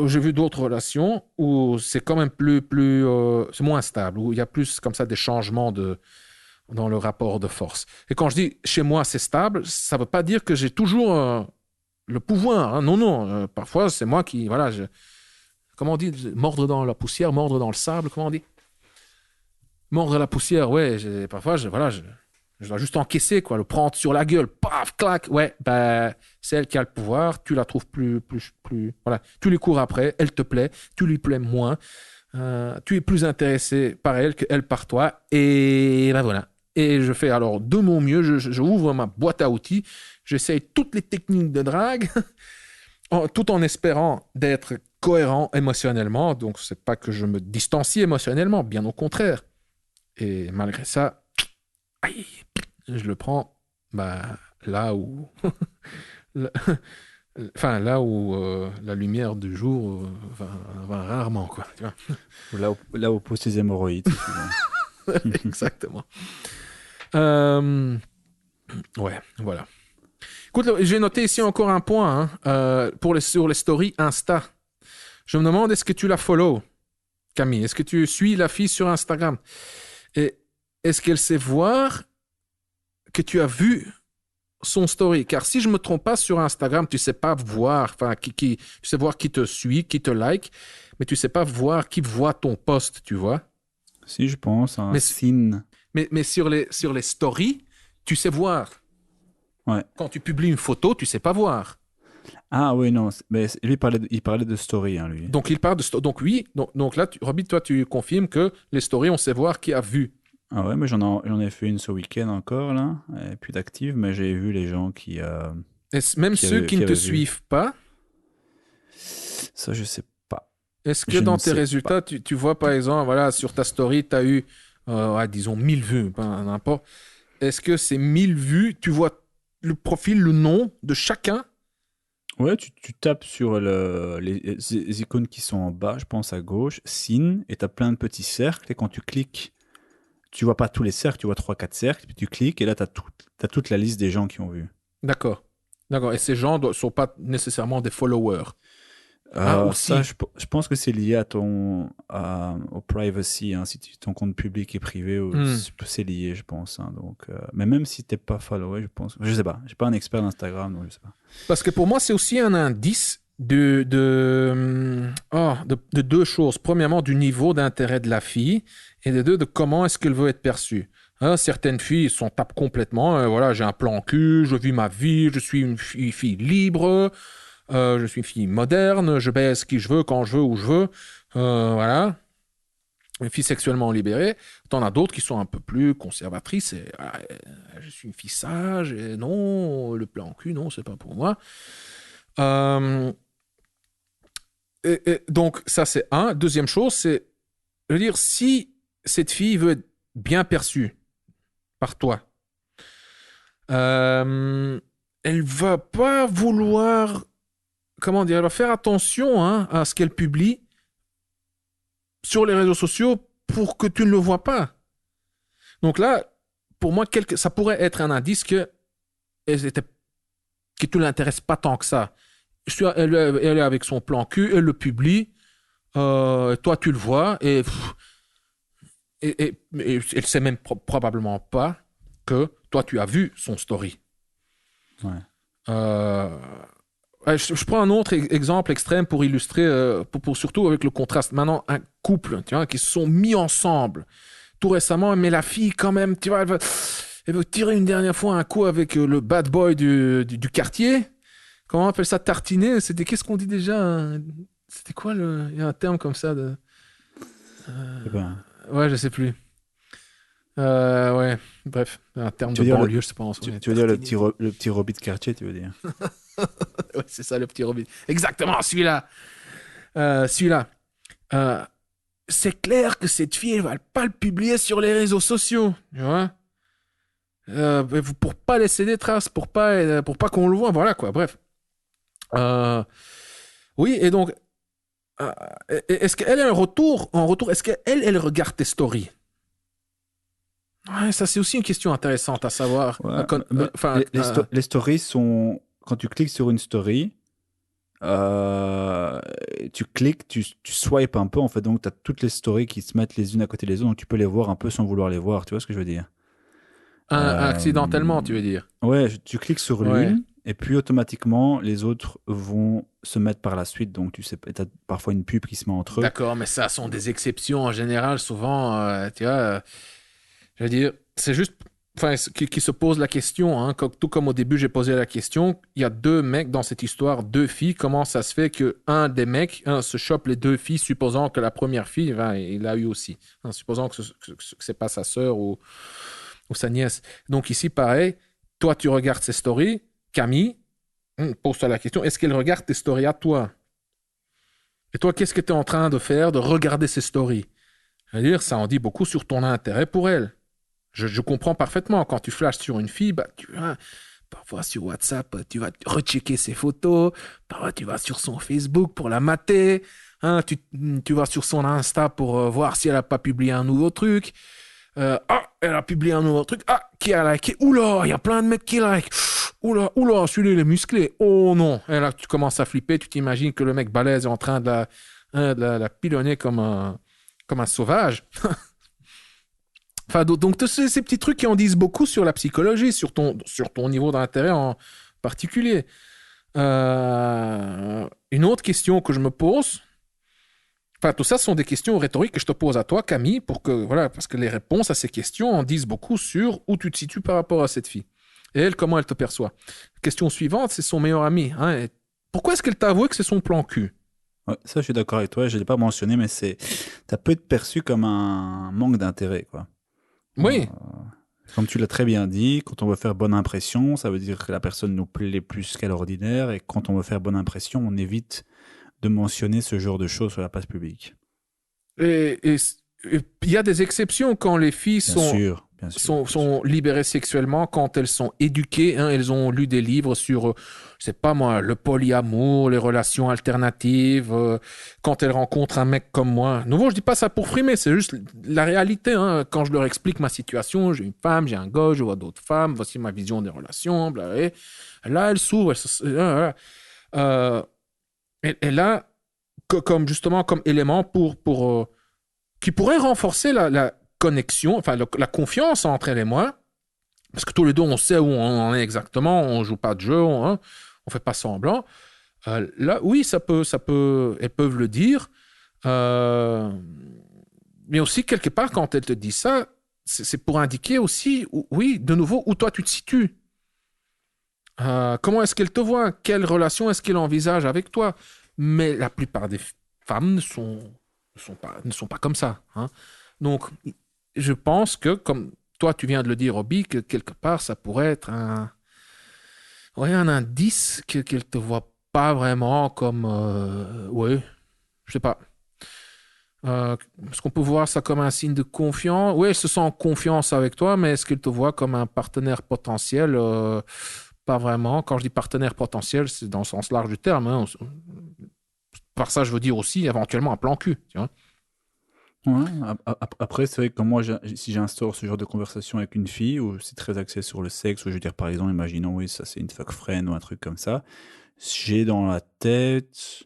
A: J'ai vu d'autres relations où c'est quand même c'est moins stable, où il y a plus comme ça des changements dans le rapport de force. Et quand je dis chez moi c'est stable, ça ne veut pas dire que j'ai toujours le pouvoir. Hein. Non, non. Parfois c'est moi qui, voilà, comment on dit, mordre dans la poussière, mordre dans le sable, comment on dit? Mordre la poussière, ouais. Parfois, je dois juste encaisser, quoi, le prendre sur la gueule, paf, clac, ouais, ben, c'est elle qui a le pouvoir, tu la trouves plus, voilà, tu lui cours après, elle te plaît, tu lui plais moins, tu es plus intéressé par elle qu'elle par toi, et ben voilà. Et je fais alors de mon mieux, je ouvre ma boîte à outils, j'essaye toutes les techniques de drague, tout en espérant d'être cohérent émotionnellement, donc c'est pas que je me distancie émotionnellement, bien au contraire. Et malgré ça, aïe, je le prends bah, là où là où la lumière du jour va rarement, quoi, tu vois.
C: Là où poussent tes hémorroïdes.
A: Exactement. Ouais, voilà. Écoute, j'ai noté ici encore un point hein, sur les stories Insta. Je me demande, est-ce que tu la follow, Camille? Est-ce que tu suis la fille sur Instagram? Et est-ce qu'elle sait voir que tu as vu son story? Car si je ne me trompe pas, sur Instagram, tu ne sais pas voir, tu sais voir qui te suit, qui te like, mais tu ne sais pas voir qui voit ton post, tu vois?
C: Si, je pense, un signe.
A: Mais sur les stories, tu sais voir.
C: Ouais.
A: Quand tu publies une photo, tu ne sais pas voir.
C: Ah oui, non. Mais lui, il parlait de story, hein, lui.
A: Donc, il parle de story. Donc, oui. Donc là, Roby, toi, tu confirmes que les stories, on sait voir qui a vu.
C: Ah ouais, mais j'en ai fait une ce week-end encore, là. Et plus d'active, mais j'ai vu les gens qui...
A: Même ceux qui ne te suivent pas?
C: Ça, je sais pas.
A: Est-ce que dans tes résultats, tu vois, par exemple, voilà, sur ta story, tu as eu, disons, 1000 vues, n'importe. Est-ce que ces 1000 vues, tu vois le profil, le nom de chacun?
C: Ouais, tu tapes sur les icônes qui sont en bas, je pense à gauche, signe, et tu as plein de petits cercles, et quand tu cliques, tu vois pas tous les cercles, tu vois 3-4 cercles, puis tu cliques, et là, tu as toute la liste des gens qui ont vu.
A: D'accord. Et ces gens ne sont pas nécessairement des followers.
C: Ça, je pense que c'est lié au privacy. Hein, si ton compte public est privé, c'est lié, je pense. Hein, donc, mais même si tu n'es pas follower, je pense. Je sais pas. Je ne suis pas un expert d'Instagram, donc je sais pas.
A: Parce que pour moi, c'est aussi un indice de deux choses. Premièrement, du niveau d'intérêt de la fille, et de deux, de comment est-ce qu'elle veut être perçue. Hein, certaines filles s'en tapent complètement. Voilà, j'ai un plan cul, je vis ma vie, je suis une fille libre. Je suis une fille moderne, je baise qui je veux, quand je veux, où je veux. Voilà. Une fille sexuellement libérée. T'en as d'autres qui sont un peu plus conservatrices. Et, je suis une fille sage. Et non, le plan cul, non, c'est pas pour moi. Et donc, ça, c'est un. Deuxième chose, c'est, je veux dire, si cette fille veut être bien perçue par toi, elle va pas vouloir... Comment dire, elle va faire attention à ce qu'elle publie sur les réseaux sociaux pour que tu ne le vois pas. Donc là, pour moi, ça pourrait être un indice que ne te l'intéresse pas tant que ça. Elle est avec son plan cul, elle le publie, toi tu le vois, et et elle sait même probablement pas que toi, tu as vu son story.
C: Ouais.
A: Je prends un autre exemple extrême pour illustrer, pour surtout avec le contraste. Maintenant, un couple, tu vois, qui se sont mis ensemble tout récemment, mais la fille, quand même, tu vois, elle veut tirer une dernière fois un coup avec le bad boy du quartier. Comment on appelle ça, tartiner? C'était, qu'est-ce qu'on dit déjà? C'était quoi il y a un terme comme ça de...
C: Eh ben,
A: Ouais, je sais plus. Ouais, bref, un terme
C: tu
A: de
C: veux dire
A: banlieue, je sais pas en soi.
C: tu veux dire le petit Robbie de quartier, tu veux dire?
A: Ouais, c'est ça, le petit Robin. Exactement, celui-là. Celui-là. Euh, c'est clair que cette fille, elle va pas le publier sur les réseaux sociaux, tu vois. Pour pas laisser des traces, pour pas qu'on le voit, voilà quoi, bref. Oui, et donc, euh, est-ce qu'elle a un retour, est-ce qu'elle, elle regarde tes stories? Ouais, ça c'est aussi une question intéressante à savoir.
C: Ouais, mais les stories sont... Quand tu cliques sur une story, tu cliques, tu swipes un peu, en fait. Donc, tu as toutes les stories qui se mettent les unes à côté des autres. Donc, tu peux les voir un peu sans vouloir les voir. Tu vois ce que je veux dire?
A: accidentellement, tu veux dire?
C: Ouais, tu cliques sur
A: Ouais.
C: l'une et puis automatiquement, les autres vont se mettre par la suite. Donc, tu sais, tu as parfois une pub qui se met entre eux.
A: D'accord, mais ça sont des exceptions en général. Souvent, tu vois, je veux dire, c'est juste, enfin, qui se pose la question, hein, tout comme au début j'ai posé la question. Il y a deux mecs dans cette histoire, deux filles. Comment ça se fait que un des mecs se chope les deux filles, supposant que la première fille, ben, il l'a eu aussi, hein, supposant que c'est pas sa sœur ou sa nièce. Donc ici, pareil, toi tu regardes ses stories, Camille, pose-toi la question, est-ce qu'elle regarde tes stories à toi? Et toi, qu'est-ce que tu es en train de faire, de regarder ses stories? Je veux dire, ça en dit beaucoup sur ton intérêt pour elle. Je comprends parfaitement. Quand tu flashes sur une fille, bah, parfois sur WhatsApp, tu vas rechecker ses photos. Parfois, tu vas sur son Facebook pour la mater. Hein, tu vas sur son Insta pour voir si elle n'a pas publié un nouveau truc. Elle a publié un nouveau truc. Ah, qui a liké? Oula, il y a plein de mecs qui like. Oula, celui-là, il est musclé. Oh non. Et là, tu commences à flipper. Tu t'imagines que le mec balèze est en train de la pilonner comme un sauvage. Enfin, donc, tous ces petits trucs qui en disent beaucoup sur la psychologie, sur ton niveau d'intérêt en particulier. Une autre question que je me pose, enfin, tout ça sont des questions rhétoriques que je te pose à toi, Camille, voilà, parce que les réponses à ces questions en disent beaucoup sur où tu te situes par rapport à cette fille. Et elle, comment elle te perçoit. Question suivante, c'est son meilleur ami. Hein, pourquoi est-ce qu'elle t'a avoué que c'est son plan cul?
C: Ouais, ça, je suis d'accord avec toi. Je ne l'ai pas mentionné, mais ça peut être perçu comme un manque d'intérêt, quoi.
A: Oui.
C: Comme tu l'as très bien dit, quand on veut faire bonne impression, ça veut dire que la personne nous plaît plus qu'à l'ordinaire. Et quand on veut faire bonne impression, on évite de mentionner ce genre de choses sur la place publique.
A: Et il y a des exceptions quand les filles
C: Bien sûr, bien sûr.
A: sont libérées sexuellement, quand elles sont éduquées, hein, elles ont lu des livres sur, je sais pas moi, le polyamour, les relations alternatives, quand elles rencontrent un mec comme moi. Nouveau, je dis pas ça pour frimer, c'est juste la réalité. Hein. Quand je leur explique ma situation, j'ai une femme, j'ai un gars, je vois d'autres femmes, voici ma vision des relations, bla, et là, elles s'ouvrent. Voilà. Et là, comme justement comme élément qui pourrait renforcer la connexion, enfin la confiance entre elle et moi, parce que tous les deux on sait où on en est exactement, on joue pas de jeu, on fait pas semblant. Là, oui, elles peuvent le dire, mais aussi quelque part quand elles te disent ça, c'est pour indiquer aussi, oui, de nouveau, où toi tu te situes. Comment est-ce qu'elle te voit? Quelle relation est-ce qu'elle envisage avec toi? Mais la plupart des femmes ne sont pas comme ça. Hein. Donc, je pense que, comme toi, tu viens de le dire, Roby, que quelque part, ça pourrait être un indice qu'elle ne te voit pas vraiment comme... ouais, je sais pas. Est-ce qu'on peut voir ça comme un signe de confiance? Oui, elle se sent en confiance avec toi, mais est-ce qu'elle te voit comme un partenaire potentiel? Pas vraiment. Quand je dis partenaire potentiel, c'est dans le sens large du terme. Hein. Par ça, je veux dire aussi éventuellement un plan cul. Tu vois?
C: Ouais, après, c'est vrai que moi, si j'instaure ce genre de conversation avec une fille, où c'est très axé sur le sexe, où je veux dire, par exemple, imaginons, oui, ça c'est une fuck friend ou un truc comme ça, j'ai dans la tête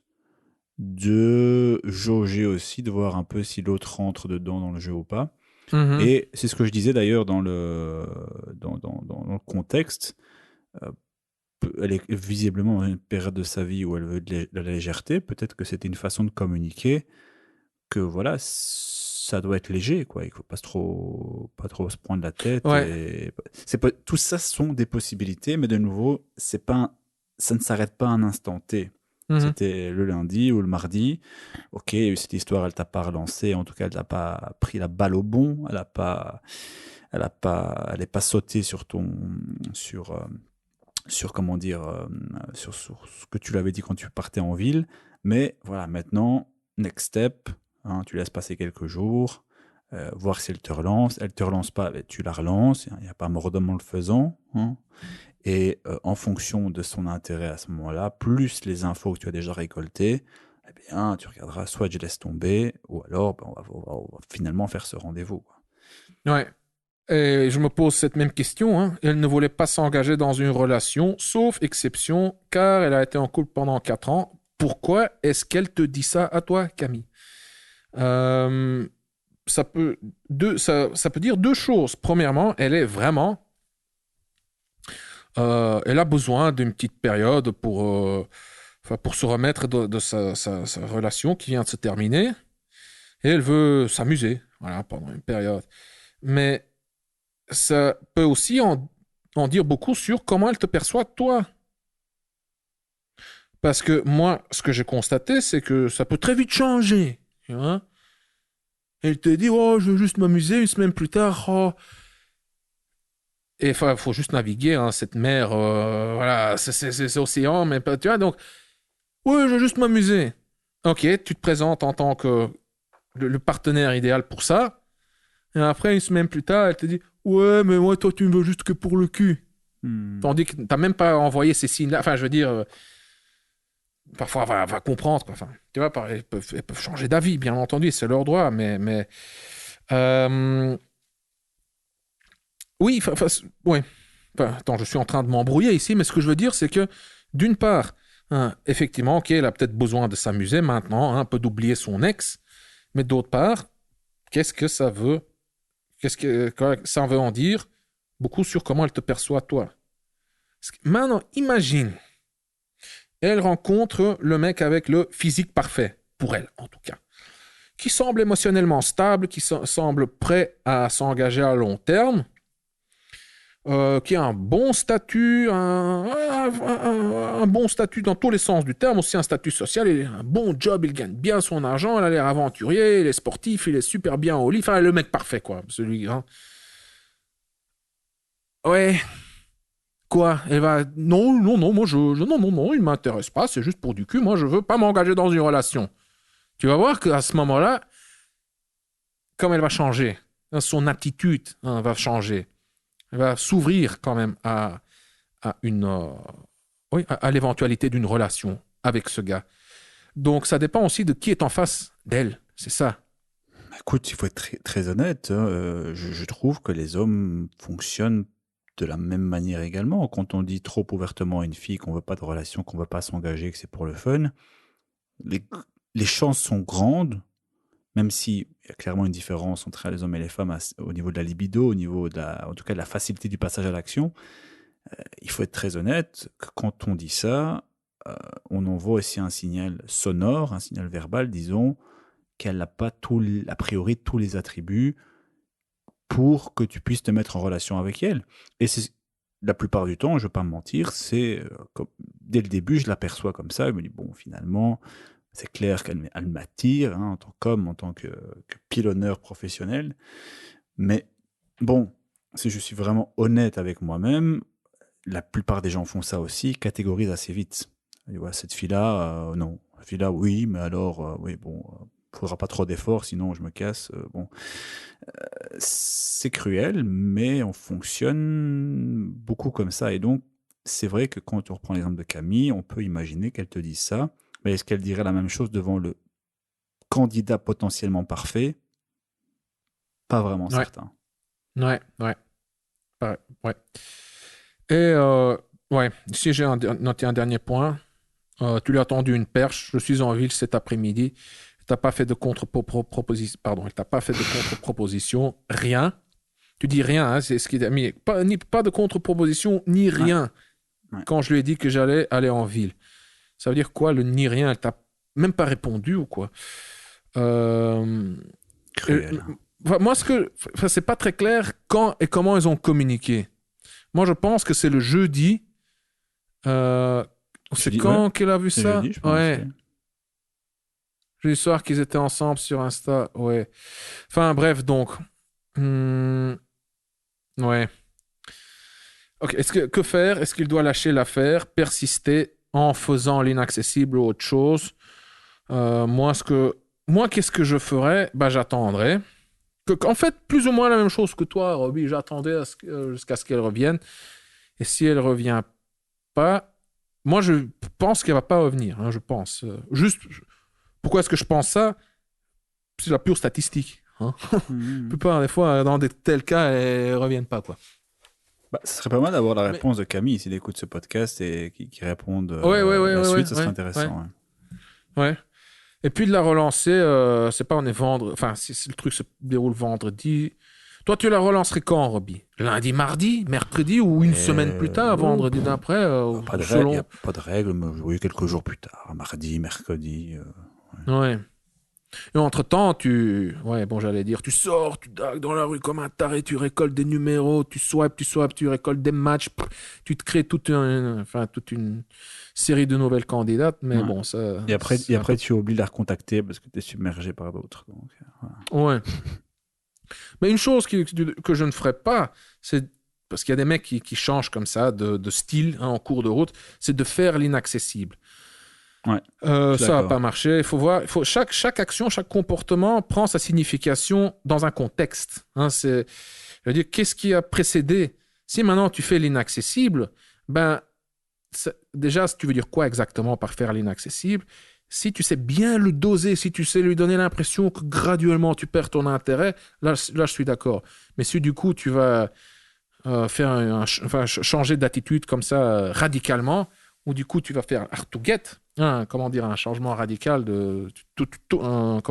C: de jauger aussi, de voir un peu si l'autre rentre dedans dans le jeu ou pas.
A: Mhm.
C: Et c'est ce que je disais d'ailleurs dans le contexte. Euh, Elle est visiblement dans une période de sa vie où elle veut de la légèreté. Peut-être que c'était une façon de communiquer que voilà, ça doit être léger, quoi. Il faut pas trop se prendre la tête.
A: Ouais.
C: Et c'est pas, tout ça sont des possibilités, mais de nouveau, ça ne s'arrête pas à un instant T.
A: Mhm.
C: C'était le lundi ou le mardi. Ok, il y a eu cette histoire, elle t'a pas relancé, en tout cas, elle t'a pas pris la balle au bon, elle est pas sautée sur comment dire, sur ce que tu l'avais dit quand tu partais en ville. Mais voilà, maintenant, next step, hein, tu laisses passer quelques jours, voir si elle te relance. Elle te relance pas, ben, tu la relances. Il n'y a pas mort d'homme en le faisant. Hein. Et en fonction de son intérêt à ce moment-là, plus les infos que tu as déjà récoltées, eh bien, tu regarderas soit je laisse tomber, ou alors ben, on va finalement faire ce rendez-vous. Quoi.
A: Ouais. Et je me pose cette même question. Hein. Elle ne voulait pas s'engager dans une relation, sauf exception, car elle a été en couple pendant 4 ans. Pourquoi est-ce qu'elle te dit ça à toi, Camille? Euh, ça peut dire deux choses. Premièrement, elle a besoin d'une petite période pour se remettre de sa relation qui vient de se terminer. Et elle veut s'amuser, voilà, pendant une période. Mais ça peut aussi en dire beaucoup sur comment elle te perçoit, toi. Parce que moi, ce que j'ai constaté, c'est que ça peut très vite changer. Tu vois. Elle te dit, oh, je veux juste m'amuser, une semaine plus tard, oh. Et il faut juste naviguer, hein, cette mer, voilà, c'est océan, mais pas, tu vois, donc, ouais, je veux juste m'amuser. Ok, tu te présentes en tant que le partenaire idéal pour ça. Et après, une semaine plus tard, elle te dit, ouais, mais moi, toi, tu me veux juste que pour le cul. Tandis que t'as même pas envoyé ces signes-là. Enfin, je veux dire, parfois, elle va comprendre. Quoi. Enfin, tu vois, elles peuvent changer d'avis, bien entendu, c'est leur droit. Mais euh, oui, ouais. Enfin, attends, je suis en train de m'embrouiller ici, mais ce que je veux dire, c'est que, d'une part, hein, effectivement, ok, elle a peut-être besoin de s'amuser maintenant, hein, un peu d'oublier son ex, mais d'autre part, qu'est-ce que ça veut ça veut en dire beaucoup sur comment elle te perçoit toi. Maintenant, imagine, elle rencontre le mec avec le physique parfait, pour elle en tout cas, qui semble émotionnellement stable, qui semble prêt à s'engager à long terme, qui a un bon statut, un bon statut dans tous les sens du terme, aussi un statut social, il a un bon job, il gagne bien son argent, il a l'air aventurier, il est sportif, il est super bien au lit, enfin le mec parfait quoi, celui. Hein. Ouais, quoi? Elle va. Non, non, non, moi non, il m'intéresse pas, c'est juste pour du cul, moi je veux pas m'engager dans une relation. Tu vas voir qu'à ce moment-là, comme elle va changer, son attitude hein, va changer. Elle va s'ouvrir quand même à une. Oui, à l'éventualité d'une relation avec ce gars. Donc ça dépend aussi de qui est en face d'elle, c'est ça.
C: Écoute, il faut être très, très honnête. Hein, je trouve que les hommes fonctionnent de la même manière également. Quand on dit trop ouvertement à une fille qu'on veut pas de relation, qu'on veut pas s'engager, que c'est pour le fun, les, les chances sont grandes, même s'il y a clairement une différence entre les hommes et les femmes au niveau de la libido, au niveau en tout cas de la facilité du passage à l'action. Il faut être très honnête que quand on dit ça, on envoie aussi un signal sonore, un signal verbal, disons, qu'elle n'a pas a priori tous les attributs pour que tu puisses te mettre en relation avec elle. Et c'est la plupart du temps, je ne vais pas me mentir, c'est dès le début, je l'aperçois comme ça. Je me dis, bon, finalement, c'est clair qu'elle m'attire hein, en tant qu'homme, en tant que pilonneur professionnel. Mais bon, si je suis vraiment honnête avec moi-même, la plupart des gens font ça aussi, catégorisent assez vite. Et voilà, cette fille-là, non. Cette fille-là, oui, mais alors, oui, bon, faudra pas trop d'efforts, sinon je me casse. Bon, c'est cruel, mais on fonctionne beaucoup comme ça. Et donc, c'est vrai que quand on reprend l'exemple de Camille, on peut imaginer qu'elle te dise ça. Mais est-ce qu'elle dirait la même chose devant le candidat potentiellement parfait? Pas vraiment
A: Ouais,
C: certain.
A: ouais, ouais. Ouais. Et ouais, si noté un dernier point, tu lui as tendu une perche, je suis en ville cet après-midi, T'as pas fait de contre-proposition. Pardon, elle t'a pas fait de contre-proposition. Rien. Tu dis rien, hein, c'est ce qu'il a mis. Pas de contre-proposition, ni rien.
C: Ouais.
A: Quand je lui ai dit que j'allais aller en ville. Ça veut dire quoi, le ni rien? Elle t'a même pas répondu ou quoi?
C: Cruel.
A: Moi, c'est pas très clair quand et comment ils ont communiqué. Moi, je pense que c'est le jeudi. C'est
C: Jeudi,
A: quand
C: ouais.
A: qu'elle a vu
C: C'est
A: ça?
C: jeudi, je pense.
A: Ouais. Jeudi soir qu'ils étaient ensemble sur Insta. Ouais. Enfin, bref, donc. Ouais. Ok. Que faire? Est-ce qu'il doit lâcher l'affaire, persister en faisant l'inaccessible ou autre chose? Moi, qu'est-ce que je ferais? Bah, j'attendrais. En fait, plus ou moins la même chose que toi, Robbie. J'attendais jusqu'à ce qu'elle revienne. Et si elle revient pas, moi, je pense qu'elle va pas revenir. Hein, je pense. Pourquoi est-ce que je pense ça? C'est la pure statistique. Hein. La plupart des fois, dans de tels cas, elles reviennent pas, quoi.
C: Bah, ce serait pas mal d'avoir la réponse de Camille s'il écoute ce podcast et qui réponde
A: Ouais,
C: la suite,
A: ouais,
C: ça serait intéressant.
A: Ouais. Et puis de la relancer, c'est pas on est vendredi. Enfin, si le truc se déroule vendredi. Toi, tu la relancerais quand, Robbie? Lundi, mardi, mercredi ou une semaine plus tard, vendredi d'après
C: Pas de règle, y a pas de règle, mais oui, quelques jours plus tard, mardi, mercredi.
A: Ouais. Et entre-temps, ouais, bon, j'allais dire, tu sors, tu dagues dans la rue comme un taré, tu récoltes des numéros, tu swipes, tu récoltes des matchs, tu te crées toute une série de nouvelles candidates, mais bon, ça...
C: Et après, tu oublies de la recontacter parce que tu es submergé par d'autres. Donc,
A: voilà. Ouais. Mais une chose que je ne ferais pas, c'est, parce qu'il y a des mecs qui changent comme ça de style en cours de route, c'est de faire l'inaccessible.
C: Ouais,
A: ça va pas marcher. Il faut voir. Chaque action, chaque comportement prend sa signification dans un contexte. Hein, je veux dire, qu'est-ce qui a précédé? Si maintenant tu fais l'inaccessible, ben déjà, tu veux dire quoi exactement par faire l'inaccessible? Si tu sais bien le doser, si tu sais lui donner l'impression que graduellement tu perds ton intérêt, là je suis d'accord. Mais si du coup tu vas changer d'attitude comme ça radicalement, ou du coup tu vas faire hard to get, un changement radical de un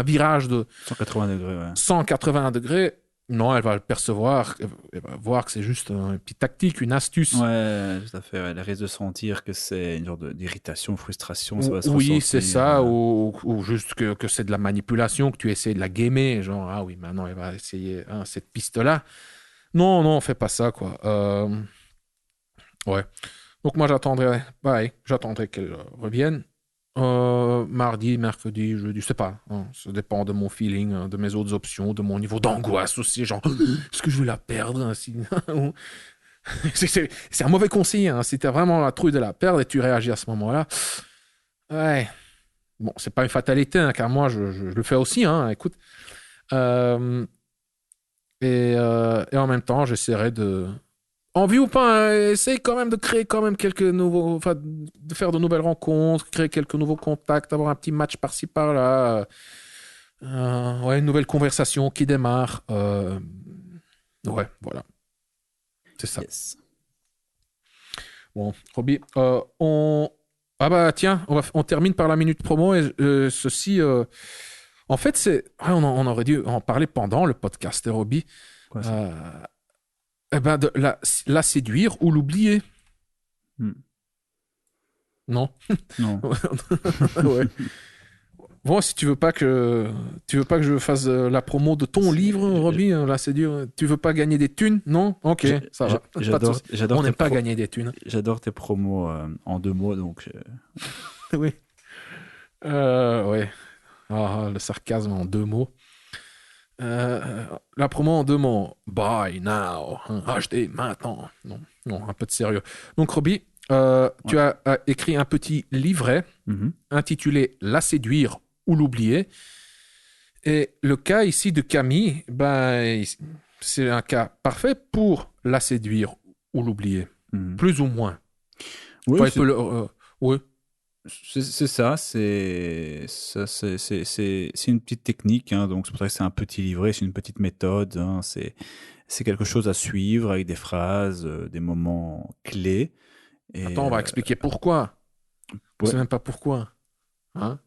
A: virage de
C: 180 degrés. Ouais.
A: 180 degrés. Non, elle va le percevoir, elle va voir que c'est juste une petite tactique, une astuce.
C: Ouais, tout à fait. Ouais. Elle risque de sentir que c'est une sorte d'irritation, frustration. Ça va se
A: Oui,
C: ressentir,
A: c'est ça, ou juste que c'est de la manipulation, que tu essaies de la gamer, genre, ah oui, maintenant elle va essayer cette piste-là. Non, fais pas ça, quoi. Ouais. Donc moi, j'attendrai qu'elle revienne. Mardi, mercredi, jeudi, je sais pas. Hein, ça dépend de mon feeling, de mes autres options, de mon niveau d'angoisse aussi. Genre, est-ce que je vais la perdre ainsi? C'est un mauvais conseil. Hein, si tu as vraiment la trouille de la perdre et tu réagis à ce moment-là. Ouais. Bon, c'est pas une fatalité, hein, car moi, je le fais aussi. Hein, écoute. Et en même temps, j'essaierai de... Envie ou pas, hein, essaye quand même de créer quand même quelques nouveaux... Enfin, de faire de nouvelles rencontres, créer quelques nouveaux contacts, avoir un petit match par-ci, par-là. Ouais, une nouvelle conversation qui démarre. Ouais, voilà. C'est ça.
C: Yes.
A: Bon, Robbie, ah bah tiens, on termine par la minute promo et ceci... En fait, on aurait dû en parler pendant le podcast, Robbie.
C: Quoi, ça
A: Eh ben, de la séduire ou l'oublier. Non.
C: Non.
A: Ouais. Bon, si tu veux pas que je fasse la promo de ton livre, Robbie, la séduire, tu veux pas gagner des thunes, non? Ok, ça va.
C: J'adore
A: on n'aime pas gagner des thunes.
C: J'adore tes promos en 2 mots, donc.
A: Oui. Ouais. Le sarcasme en 2 mots. La promo en 2 mots. Buy now. Achetez maintenant. Non, un peu de sérieux. Donc, Robbie, tu as écrit un petit livret intitulé La séduire ou l'oublier. Et le cas ici de Camille, c'est un cas parfait pour la séduire ou l'oublier. Plus ou moins.
C: Oui,
A: oui.
C: C'est ça, c'est une petite technique, hein, donc c'est pour ça que c'est un petit livret, c'est une petite méthode, hein, c'est quelque chose à suivre avec des phrases, des moments clés. Et
A: Attends, on va expliquer pourquoi. On ne sait même pas pourquoi. Hein?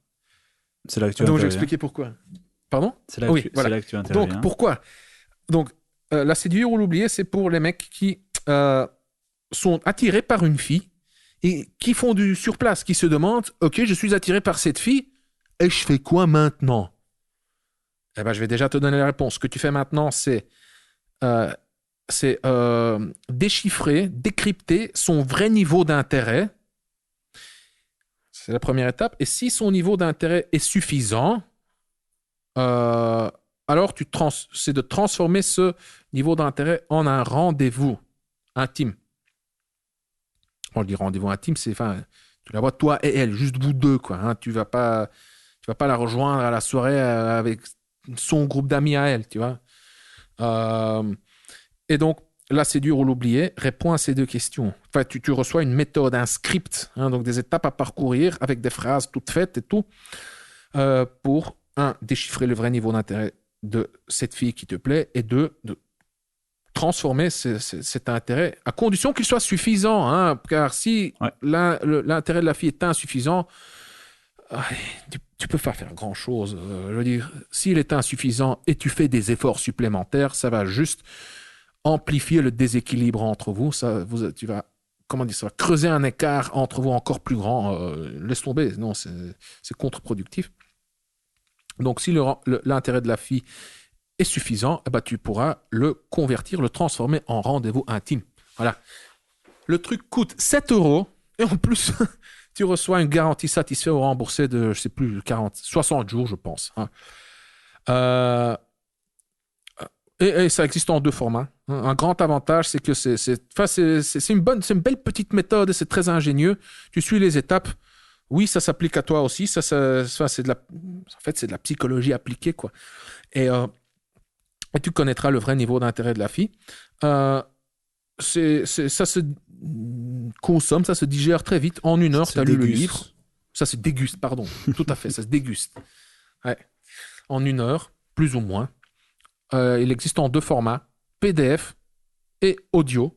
C: C'est là que tu
A: Donc, je vais
C: interviens.
A: expliquer pourquoi. Pardon?
C: C'est là,
A: Oui, voilà.
C: c'est là que tu interviens.
A: Donc, pourquoi? Donc, la séduire ou l'oublier, c'est pour les mecs qui sont attirés par une fille et qui font du surplace, qui se demandent, OK, je suis attiré par cette fille, et je fais quoi maintenant? Eh ben, je vais déjà te donner la réponse. Ce que tu fais maintenant, c'est déchiffrer, décrypter son vrai niveau d'intérêt. C'est la première étape. Et si son niveau d'intérêt est suffisant, alors c'est de transformer ce niveau d'intérêt en un rendez-vous intime. On dit rendez-vous intime, c'est, enfin, tu la vois toi et elle, juste vous deux, quoi. Hein. Tu vas pas la rejoindre à la soirée avec son groupe d'amis à elle, tu vois. Et donc, la séduire ou l'oublier répond à ces deux questions. Enfin, tu reçois une méthode, un script, hein, donc des étapes à parcourir avec des phrases toutes faites et tout, pour, déchiffrer le vrai niveau d'intérêt de cette fille qui te plaît, et de transformer cet intérêt, à condition qu'il soit suffisant, hein, car si l'intérêt de la fille est insuffisant, tu peux pas faire grand-chose. Je veux dire, s'il est insuffisant et tu fais des efforts supplémentaires, ça va juste amplifier le déséquilibre entre vous. Ça va creuser un écart entre vous encore plus grand. Laisse tomber, non, c'est contre-productif. Donc, si l'intérêt de la fille est suffisant, eh ben, tu pourras le convertir, le transformer en rendez-vous intime. Voilà. Le truc coûte 7 € et en plus, tu reçois une garantie satisfait ou remboursée de, je sais plus, 60 jours, je pense. Hein. Et ça existe en 2 formats. Un grand avantage, c'est que c'est une belle petite méthode, c'est très ingénieux. Tu suis les étapes. Oui, ça s'applique à toi aussi. C'est de la psychologie appliquée, quoi. Et tu connaîtras le vrai niveau d'intérêt de la fille. Ça se consomme, ça se digère très vite. En 1 heure, tu as lu le livre. Ça se déguste, pardon. Tout à fait, ça se déguste. Ouais. En 1 heure, plus ou moins. Il existe en 2 formats, PDF et audio.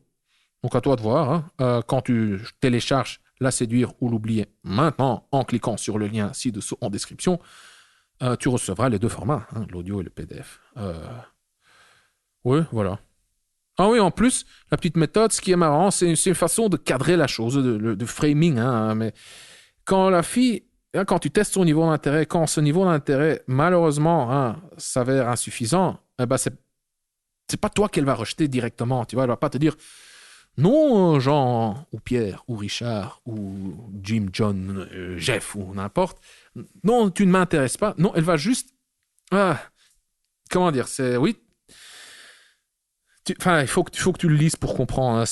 A: Donc à toi de voir. Hein. Quand tu télécharges La séduire ou l'oublier maintenant, en cliquant sur le lien ci-dessous en description, tu recevras les 2 formats, hein, l'audio et le PDF. Oui, voilà. Ah oui, en plus, la petite méthode, ce qui est marrant, c'est une façon de cadrer la chose, de framing. Hein, mais quand la fille, hein, quand tu testes son niveau d'intérêt, quand ce niveau d'intérêt, malheureusement, hein, s'avère insuffisant, eh ben c'est pas toi qu'elle va rejeter directement. Tu vois, elle va pas te dire non, Jean, ou Pierre, ou Richard, ou Jim, John, Jeff, ou n'importe. Non, tu ne m'intéresses pas. Non, elle va juste... comment dire, c'est... Oui. Enfin, il faut que tu le lises pour comprendre. Hein.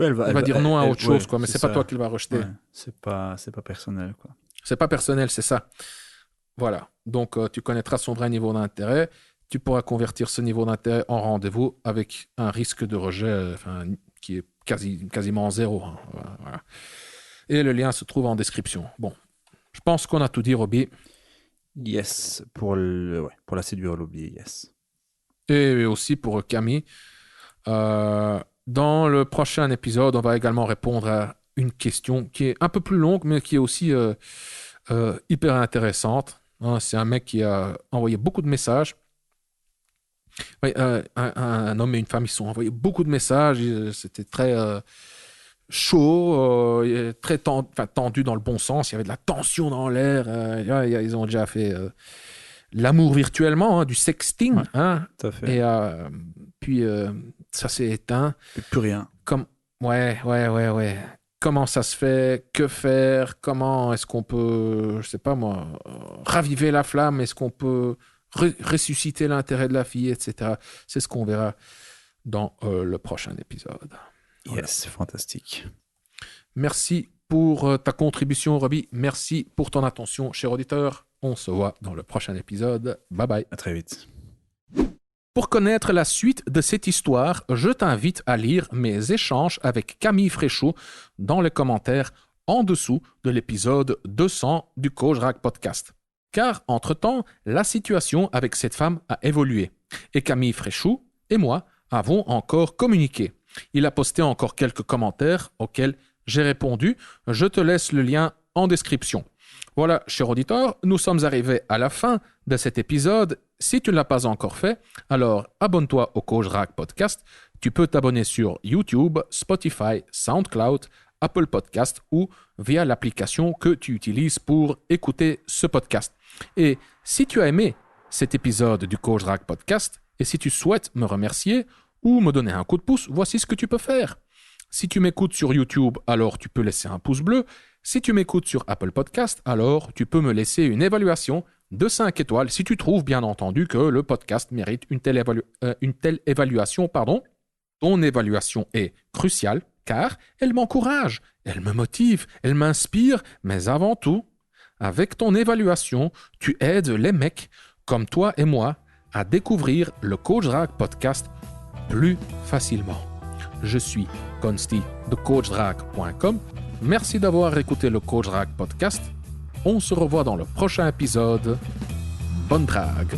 A: Elle va dire non à autre chose, quoi, mais c'est pas toi qui le va rejeter.
C: Ouais, c'est pas personnel, quoi.
A: C'est pas personnel, c'est ça. Voilà. Donc, tu connaîtras son vrai niveau d'intérêt. Tu pourras convertir ce niveau d'intérêt en rendez-vous avec un risque de rejet qui est quasiment 0. Hein. Voilà. Et le lien se trouve en description. Bon, je pense qu'on a tout dit, Roby.
C: Yes, pour la séduire ou l'oublier, yes.
A: Et aussi pour Camille. Dans le prochain épisode, on va également répondre à une question qui est un peu plus longue, mais qui est aussi hyper intéressante. Hein, c'est un mec qui a envoyé beaucoup de messages. Oui, un homme et une femme, ils se sont envoyés beaucoup de messages. C'était très chaud, très tendu dans le bon sens. Il y avait de la tension dans l'air. Ils ont déjà fait l'amour virtuellement, hein, du sexting.
C: Ouais,
A: hein.
C: tout à fait.
A: Et puis, ça s'est éteint.
C: Plus rien.
A: Ouais. Comment ça se fait? Que faire? Comment est-ce qu'on peut, je sais pas moi, raviver la flamme? Est-ce qu'on peut ressusciter l'intérêt de la fille, etc. C'est ce qu'on verra dans le prochain épisode.
C: Voilà. Yes, fantastique.
A: Merci pour ta contribution, Roby. Merci pour ton attention, cher auditeur. On se voit dans le prochain épisode. Bye bye.
C: À très vite.
A: Pour connaître la suite de cette histoire, je t'invite à lire mes échanges avec Camille Fréchot dans les commentaires en dessous de l'épisode 200 du Kojrak Podcast. Car, entre-temps, la situation avec cette femme a évolué. Et Camille Fréchou et moi avons encore communiqué. Il a posté encore quelques commentaires auxquels j'ai répondu. Je te laisse le lien en description. Voilà, cher auditeur, nous sommes arrivés à la fin de cet épisode. Si tu ne l'as pas encore fait, alors abonne-toi au Coach Drac Podcast. Tu peux t'abonner sur YouTube, Spotify, SoundCloud, Apple Podcast ou via l'application que tu utilises pour écouter ce podcast. Et si tu as aimé cet épisode du Coach Drac Podcast et si tu souhaites me remercier ou me donner un coup de pouce, voici ce que tu peux faire. Si tu m'écoutes sur YouTube, alors tu peux laisser un pouce bleu. Si tu m'écoutes sur Apple Podcast, alors tu peux me laisser une évaluation de 5 étoiles si tu trouves bien entendu que le podcast mérite une telle évaluation. Ton évaluation est cruciale car elle m'encourage, elle me motive, elle m'inspire, mais avant tout, avec ton évaluation, tu aides les mecs comme toi et moi à découvrir le Coach Drac Podcast plus facilement. Je suis Consti de CoachDrac.com. Merci d'avoir écouté le Coach Drac Podcast. On se revoit dans le prochain épisode. Bonne drague!